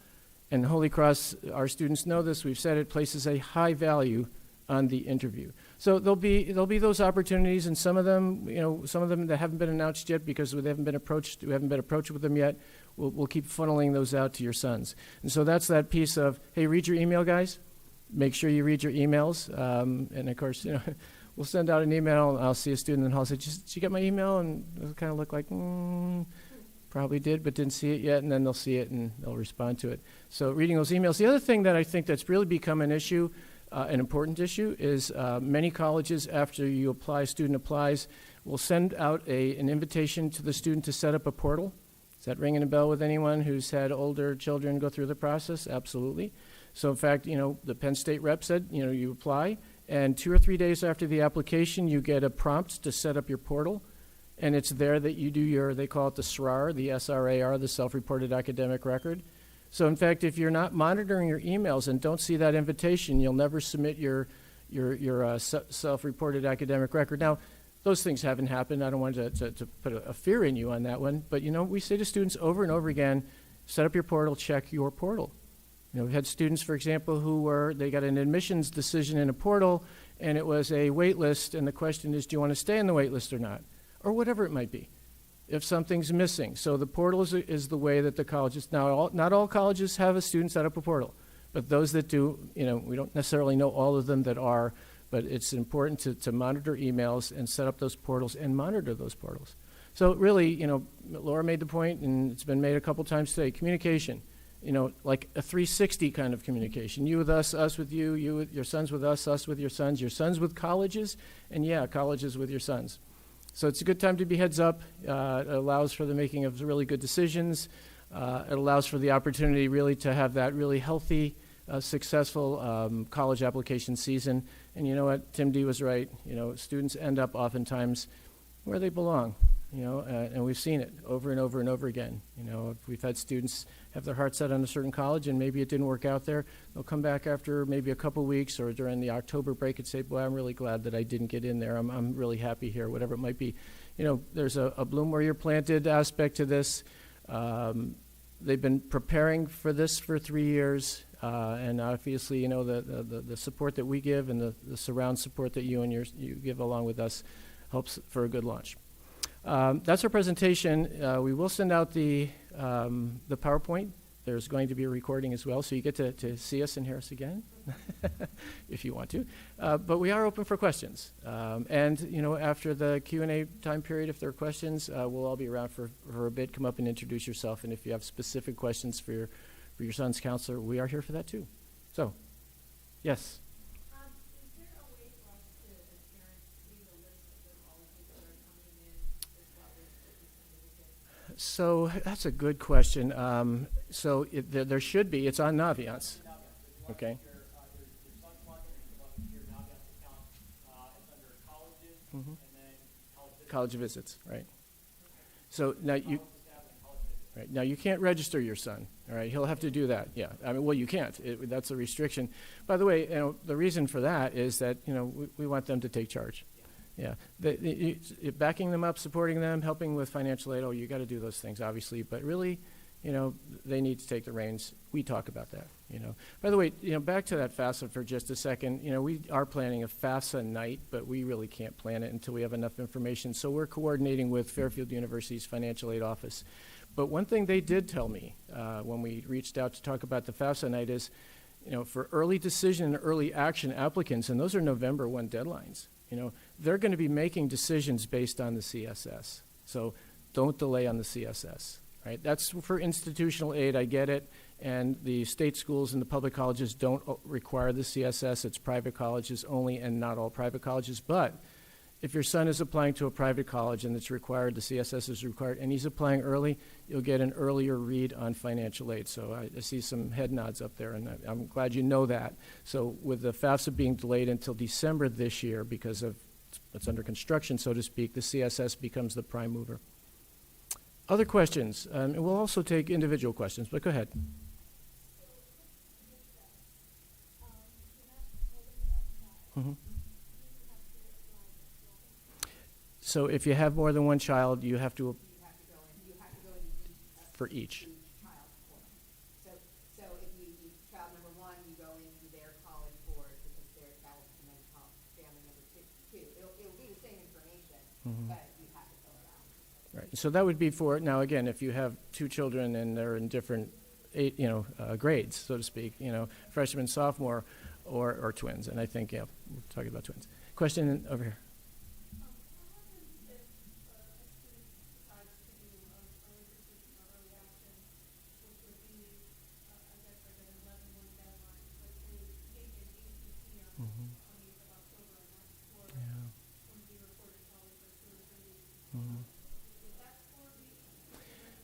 And Holy Cross, our students know this, we've said it, places a high value on the interview. So there'll be those opportunities, and some of them that haven't been announced yet because we haven't been approached with them yet. We'll keep funneling those out to your sons. And so that's that piece of, hey, read your email, guys. Make sure you read your emails. And of course, we'll send out an email, and I'll see a student in the hall say, did you get my email? And they'll kind of look like, probably did, but didn't see it yet, and then they'll see it and they'll respond to it. So reading those emails. The other thing that I think that's really become an issue, an important issue, is many colleges, after you apply, student applies, will send out an invitation to the student to set up a portal. Is that ringing a bell with anyone who's had older children go through the process? Absolutely. So in fact, the Penn State rep said, you apply, and 2 or 3 days after the application, you get a prompt to set up your portal, and it's there that you do they call it the SRAR, the SRAR, the self-reported academic record. So in fact, if you're not monitoring your emails and don't see that invitation, you'll never submit your self-reported academic record. Now, those things haven't happened. I don't want to put a fear in you on that one. But, we say to students over and over again, set up your portal, check your portal. We've had students, for example, they got an admissions decision in a portal, and it was a wait list, and the question is, do you want to stay in the wait list or not? Or whatever it might be, if something's missing. So the portal is the way that the colleges, now not all colleges have a student set up a portal, but those that do, we don't necessarily know all of them that are, but it's important to monitor emails and set up those portals and monitor those portals. So really, Laura made the point, and it's been made a couple times today, communication, like a 360 kind of communication. You with us with you, you with your sons with us with your sons with colleges, and colleges with your sons. So it's a good time to be heads up. It allows for the making of really good decisions. It allows for the opportunity really to have that really healthy, successful college application season. And you know what? Tim D was right. Students end up oftentimes where they belong, and we've seen it over and over and over again. We've had students have their heart set on a certain college, and maybe it didn't work out there. They'll come back after maybe a couple weeks or during the October break and say, boy, I'm really glad that I didn't get in there. I'm really happy here, whatever it might be. There's a bloom where you're planted aspect to this. They've been preparing for this for 3 years, and obviously, the support that we give and the surround support that you give along with us helps for a good launch. That's our presentation. We will send out the PowerPoint. There's going to be a recording as well, so you get to see us and hear us again, if you want to. But we are open for questions. And after the Q&A time period, if there are questions, we'll all be around for a bit. Come up and introduce yourself. And if you have specific questions for your son's counselor, we are here for that too. So, yes. So that's a good question. There should be. It's on Naviance. Okay. Mhm. and then College visits, right? So now you, staff and college visits. right, now you can't register your son, all right? He'll have to do that, yeah. I mean, well, you can't. That's a restriction. By the way, the reason for that is that, we want them to take charge. Yeah, backing them up, supporting them, helping with financial aid, you got to do those things, obviously, but really, they need to take the reins. We talk about that, By the way, back to that FAFSA for just a second. We are planning a FAFSA night, but we really can't plan it until we have enough information. So we're coordinating with Fairfield University's financial aid office. But one thing they did tell me when we reached out to talk about the FAFSA night is, for early decision and early action applicants, and those are November 1 deadlines, they're going to be making decisions based on the CSS. So don't delay on the CSS, right? That's for institutional aid, I get it. And the state schools and the public colleges don't require the CSS. It's private colleges only, and not all private colleges. But if your son is applying to a private college and it's required, the CSS is required, and he's applying early, you'll get an earlier read on financial aid. So I see some head nods up there, and I'm glad you know that. So with the FAFSA being delayed until December this year because of it's under construction, so to speak, the CSS becomes the prime mover. Other questions? And we'll also take individual questions, but go ahead. Mm-hmm. So if you have more than one child, you have to for each. So if you child number one, you go into their college board because their child, and then family number two. It'll be the same information, but you have to fill it out. Right. So that would be for, now again, if you have two children and they're in different grades, so to speak, freshman, sophomore, or twins. And I think, we're talking about twins. Question over here.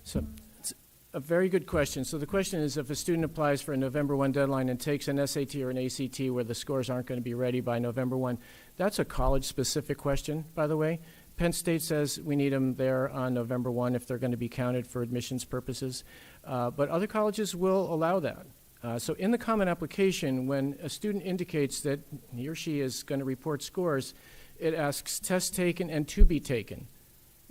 So it's a very good question. So the question is, if a student applies for a November 1 deadline and takes an SAT or an ACT where the scores aren't going to be ready by November 1, that's a college-specific question, by the way. Penn State says we need them there on November 1 if they're going to be counted for admissions purposes. But other colleges will allow that. So in the common application, when a student indicates that he or she is going to report scores, it asks test taken and to be taken.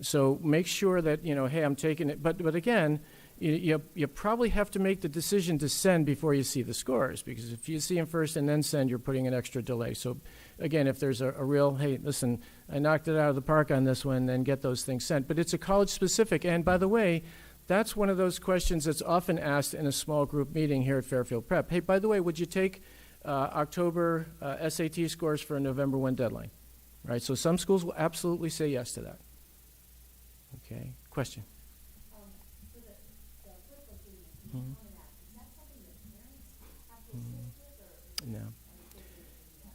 So make sure that, hey, I'm taking it. But again, you probably have to make the decision to send before you see the scores, because if you see them first and then send, you're putting an extra delay. So again, if there's a real, hey, listen, I knocked it out of the park on this one, then get those things sent. But it's a college specific. And by the way, that's one of those questions that's often asked in a small group meeting here at Fairfield Prep. Hey, by the way, would you take October SAT scores for a November 1 deadline? Right, so some schools will absolutely say yes to that. Okay, question? For the purple student, Mhm. coming out, is that something that parents have to assist with, or? No.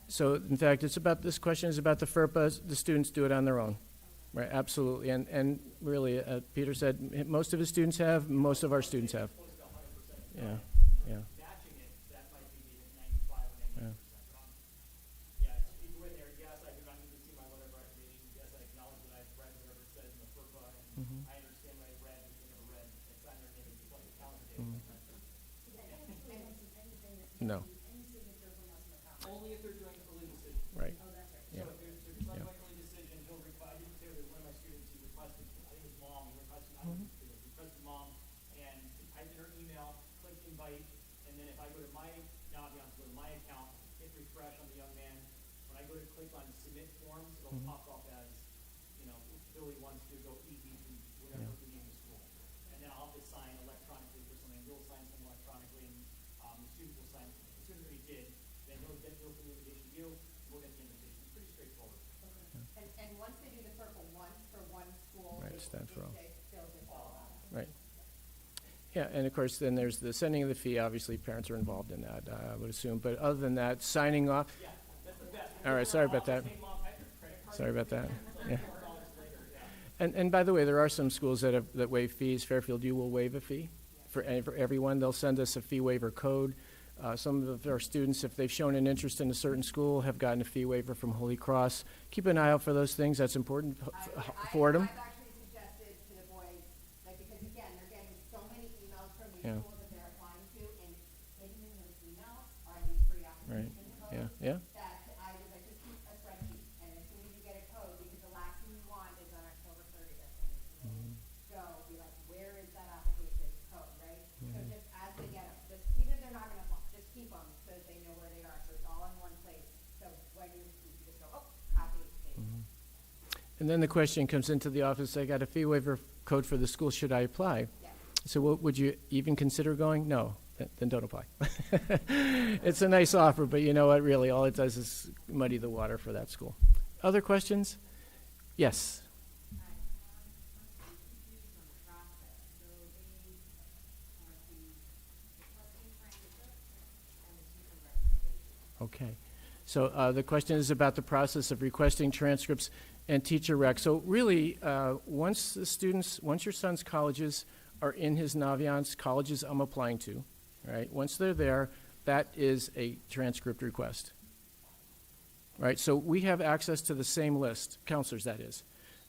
So in fact, this question is about the FERPA. The students do it on their own. Right, absolutely. And really, Peter said most of his students have, most of our students have. Yeah, yeah. Matching it, that might be 95 or 98%. Yeah, to be with there, yes, I do not need to see my letter of recommendation. Yes, I acknowledge that I've read whatever it says in the FERPA, and I understand what I read, which I never read. It's on their name, it's like a calendar date. No. Only if they're doing early decision. Right. So Yeah. if they're Yeah. doing early decision, he'll require, I didn't say that one of my students, he requested, I think it was mom, he requested, I didn't say this, he requested mom, and he typed in her email, clicked invite, and then if I go to my, now I'll be honest, go to my account, hit refresh on the young man, when I go to click on submit forms, it'll pop up as, Billy wants to go EB to whatever we need in the school. And then I'll have to sign electronically for something, you'll sign something electronically, and the student will sign, the student already did, then he'll send the invitation to you, we'll get the invitation. It's pretty straightforward. And once they do the purple once for one school, Right, it stands for all. fills it all out. Right. Yeah, and of course, then there's the sending of the fee. Obviously, parents are involved in that, I would assume. But other than that, signing off. Yeah, that's the best. All right, sorry about that. Hey, mom, I have your credit card. Sorry about that. Yeah. $4 later, yeah. And by the way, there are some schools that waive fees. Fairfield, you will waive a fee for everyone. They'll send us a fee waiver code. Some of our students, if they've shown an interest in a certain school, have gotten a fee waiver from Holy Cross. Keep an eye out for those things. That's important for them. I've actually suggested to the boys, like, because again, they're getting so many emails from these Yeah. schools that they're applying to, and hidden in those emails are these free Right. application Yeah, codes. yeah. That I was like, just keep a spreadsheet, and as soon as you get a code, because the last thing you want is on October 30th, and it's go, be like, where is that application code, right? So just as they get them, just, even if they're not gonna apply, just keep them so that they know where they are, so it's all in one place. So when you just go, oh, copy, paste. And then the question comes into the office, I got a fee waiver code for the school, should I apply? Yeah. So would you even consider going? No, then don't apply. It's a nice offer, but you know what, really, all it does is muddy the water for that school. Other questions? Yes. Okay. So the question is about the process of requesting transcripts and teacher rec. So really, once your son's colleges are in his Naviance colleges I'm applying to, right? Once they're there, that is a transcript request, right? So we have access to the same list, counselors that is.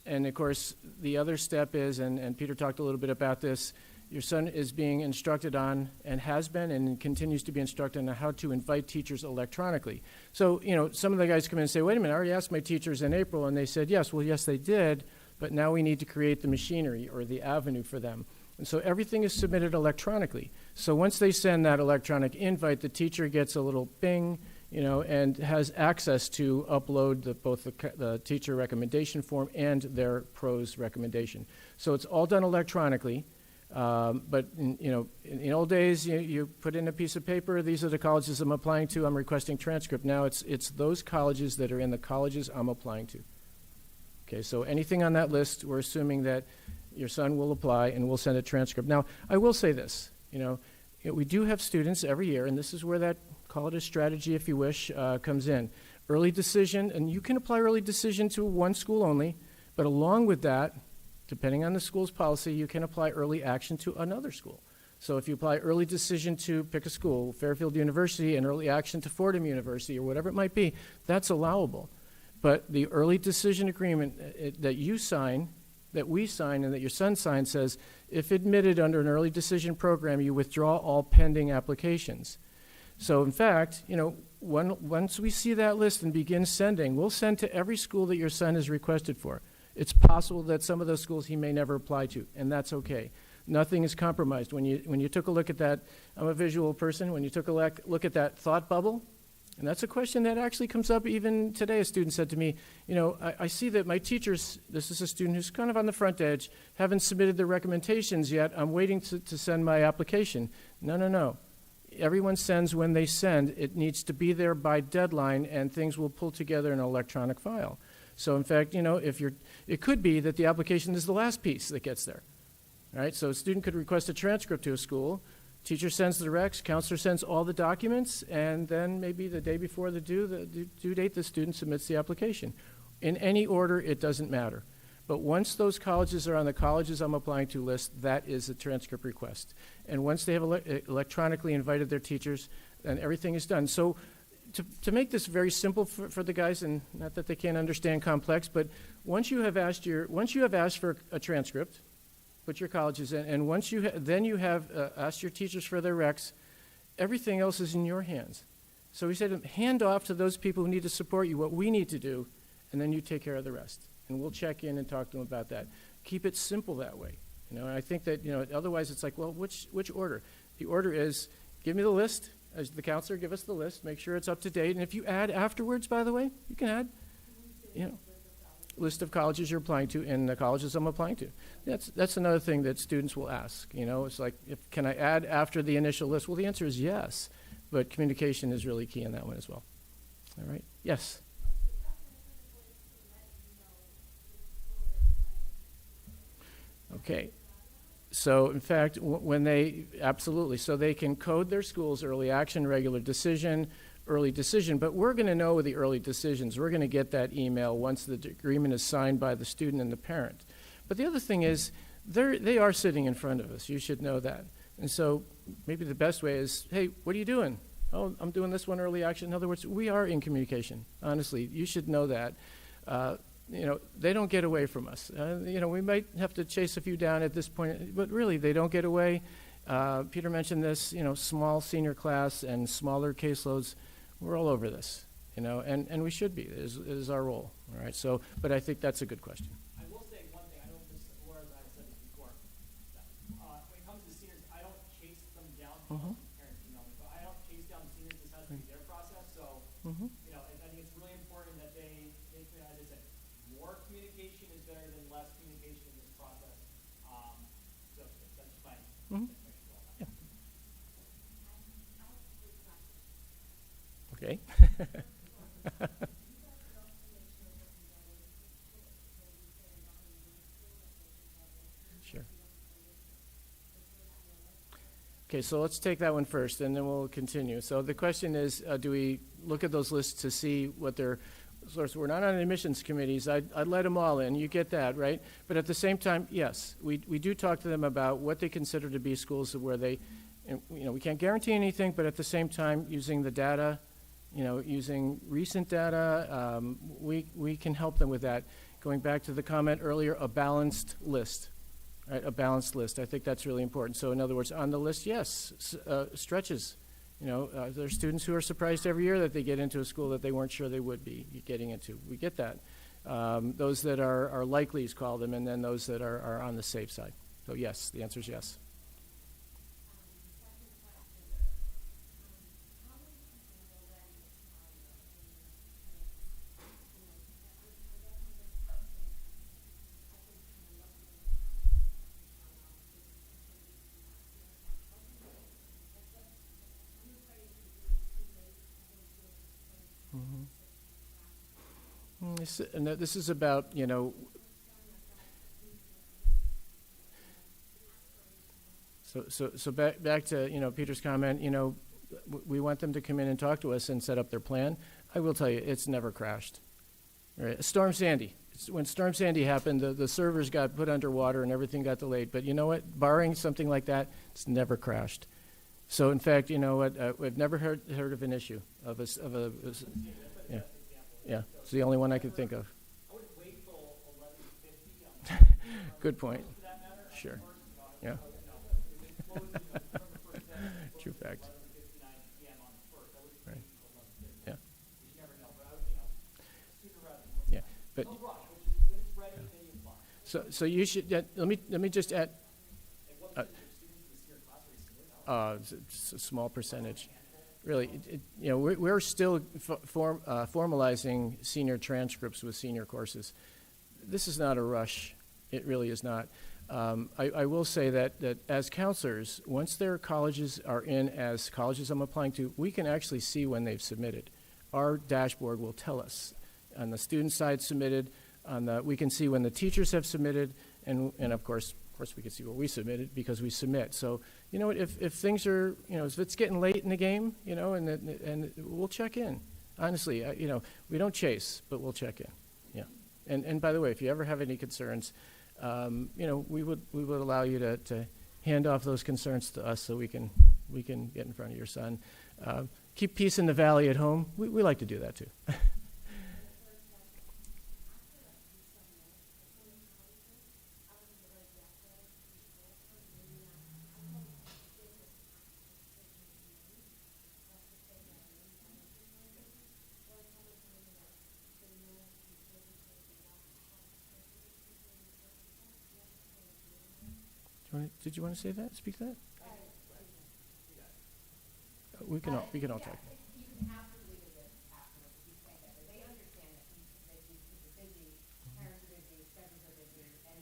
And of course, the other step is, and Peter talked a little bit about this, your son is being instructed on, and has been and continues to be instructed on how to invite teachers electronically. So, some of the guys come in and say, wait a minute, I already asked my teachers in April, and they said yes. Well, yes, they did, but now we need to create the machinery or the avenue for them. And so everything is submitted electronically. So once they send that electronic invite, the teacher gets a little ping, and has access to upload both the teacher recommendation form and their PROS recommendation. So it's all done electronically. But in old days, you put in a piece of paper, these are the colleges I'm applying to, I'm requesting transcript. Now it's those colleges that are in the colleges I'm applying to. Okay, so anything on that list, we're assuming that your son will apply and we'll send a transcript. Now, I will say this, we do have students every year, and this is where that, call it a strategy if you wish, comes in. Early decision, and you can apply early decision to one school only, but along with that, depending on the school's policy, you can apply early action to another school. So if you apply early decision to pick a school, Fairfield University, and early action to Fordham University, or whatever it might be, that's allowable. But the early decision agreement that you sign, that we sign, and that your son signs says, if admitted under an early decision program, you withdraw all pending applications. So in fact, once we see that list and begin sending, we'll send to every school that your son has requested for. It's possible that some of those schools he may never apply to, and that's okay. Nothing is compromised. When you took a look at that, I'm a visual person, when you took a look at that thought bubble, and that's a question that actually comes up even today. A student said to me, I see that my teachers, this is a student who's kind of on the front edge, haven't submitted their recommendations yet. I'm waiting to send my application. No. Everyone sends when they send. It needs to be there by deadline, and things will pull together in an electronic file. So in fact, it could be that the application is the last piece that gets there, right? So a student could request a transcript to a school, teacher sends the recs, counselor sends all the documents, and then maybe the day before the due date, the student submits the application. In any order, it doesn't matter. But once those colleges are on the colleges I'm applying to list, that is a transcript request. And once they have electronically invited their teachers, then everything is done. So to make this very simple for the guys, and not that they can't understand complex, but once you have asked for a transcript, put your colleges in, and once you have asked your teachers for their recs, everything else is in your hands. So we said, hand off to those people who need to support you what we need to do, and then you take care of the rest. And we'll check in and talk to them about that. Keep it simple that way. And I think that otherwise it's like, well, which order? The order is, give me the list. As the counselor, give us the list, make sure it's up to date. And if you add afterwards, by the way, you can add, list of colleges you're applying to and the colleges I'm applying to. That's another thing that students will ask. It's like, can I add after the initial list? Well, the answer is yes, but communication is really key in that one as well. All right. Yes. Okay. So, in fact, absolutely. So they can code their schools early action, regular decision, early decision. But we're going to know the early decisions. We're going to get that email once the agreement is signed by the student and the parent. But the other thing is, they are sitting in front of us. You should know that. And so maybe the best way is, hey, what are you doing? Oh, I'm doing this one early action. In other words, we are in communication. Honestly, you should know that. They don't get away from us. We might have to chase a few down at this point, but really, they don't get away. Peter mentioned this, small senior class and smaller caseloads. We're all over this, and we should be. It is our role, all right? So, but I think that's a good question. I will say one thing. I don't know if Laura and I have said this before. When it comes to seniors, I don't chase them down. Parents email me, but I don't chase down seniors. This has to be their process. So, I think it's really important that they as I said, more communication is better than less communication in this process. So that's fine. Yeah. Okay. Sure. Okay, so let's take that one first, and then we'll continue. So the question is, do we look at those lists to see what their source? We're not on admissions committees. I'd let them all in. You get that, right? But at the same time, yes, we do talk to them about what they consider to be schools where they, we can't guarantee anything, but at the same time, using the data, using recent data, we can help them with that. Going back to the comment earlier, a balanced list. Right, a balanced list. I think that's really important. So in other words, on the list, yes, stretches. There's students who are surprised every year that they get into a school that they weren't sure they would be getting into. We get that. Those that are likelies, call them, and then those that are on the safe side. So yes, the answer is yes. This is about, So back to, Peter's comment, we want them to come in and talk to us and set up their plan. I will tell you, it's never crashed. Right? Storm Sandy. When Storm Sandy happened, the servers got put underwater and everything got delayed. But you know what? Barring something like that, it's never crashed. So in fact, you know what? We've never heard of an issue of a yeah. Yeah, it's the only one I could think of. I would wait till 11:50. Good point. Sure. Yeah. True fact. Right. Yeah. Yeah. But so you should. Let me just add. It's a small percentage. Really, we're still formalizing senior transcripts with senior courses. This is not a rush. It really is not. I will say that as counselors, once their colleges are in as colleges I'm applying to, we can actually see when they've submitted. Our dashboard will tell us. On the student side submitted, we can see when the teachers have submitted, and of course we can see what we submitted because we submit. So, if things are, if it's getting late in the game, and we'll check in. Honestly, we don't chase, but we'll check in. Yeah. And by the way, if you ever have any concerns, we would allow you to hand off those concerns to us so we can get in front of your son. Keep peace in the valley at home. We like to do that too. Did you want to say that? Speak that? We can all talk. You can absolutely visit afterwards if you plan that. They understand that these kids are busy, parents are busy, schedules are busy, and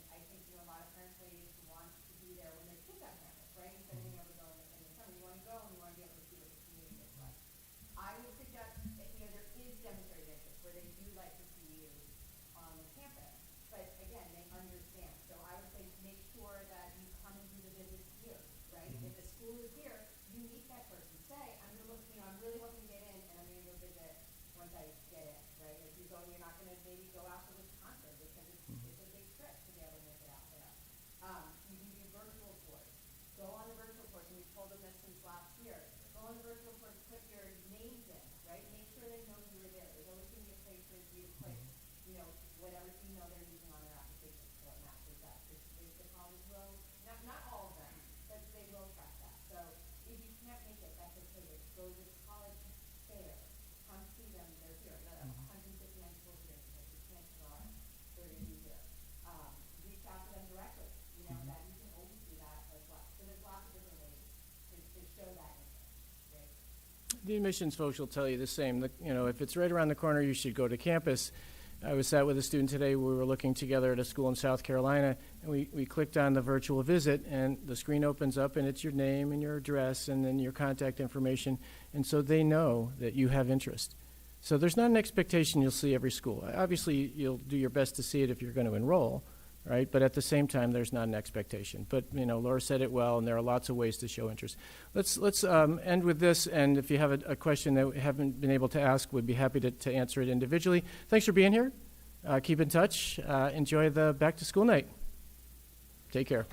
I think a lot of parents want to be there when their kids on campus, right? Instead of being able to go in the summer, you want to go and you want to be able to see what the community is like. I would suggest that there is demonstrated interest where they do like to see you on the campus, but again, they understand. So I would say make sure that you come and do the visits here, right? If the school is here, you meet that person. Say, I'm going to look, I'm go on the virtual course, put your names in, right? Make sure they know you were there. There's always going to be a place for you to put, whatever email they're using on their application, so it matches that. If the college will, not all of them, but they will track that. So if you can't make it, that's okay. Just go to the college fair, come see them. They're here. There are 159 people here. So if you can't show up, they're going to be here. Reach out to them directly. That you can always do that as well. So there's lots of different ways to show that interest, right? The admissions folks will tell you the same. If it's right around the corner, you should go to campus. I was sat with a student today. We were looking together at a school in South Carolina, and we clicked on the virtual visit, and the screen opens up, and it's your name and your address and then your contact information. And so they know that you have interest. So there's not an expectation you'll see every school. Obviously, you'll do your best to see it if you're going to enroll, right? But at the same time, there's not an expectation. But, Laura said it well, and there are lots of ways to show interest. Let's end with this, and if you have a question that we haven't been able to ask, we'd be happy to answer it individually. Thanks for being here. Keep in touch. Enjoy the back-to-school night. Take care.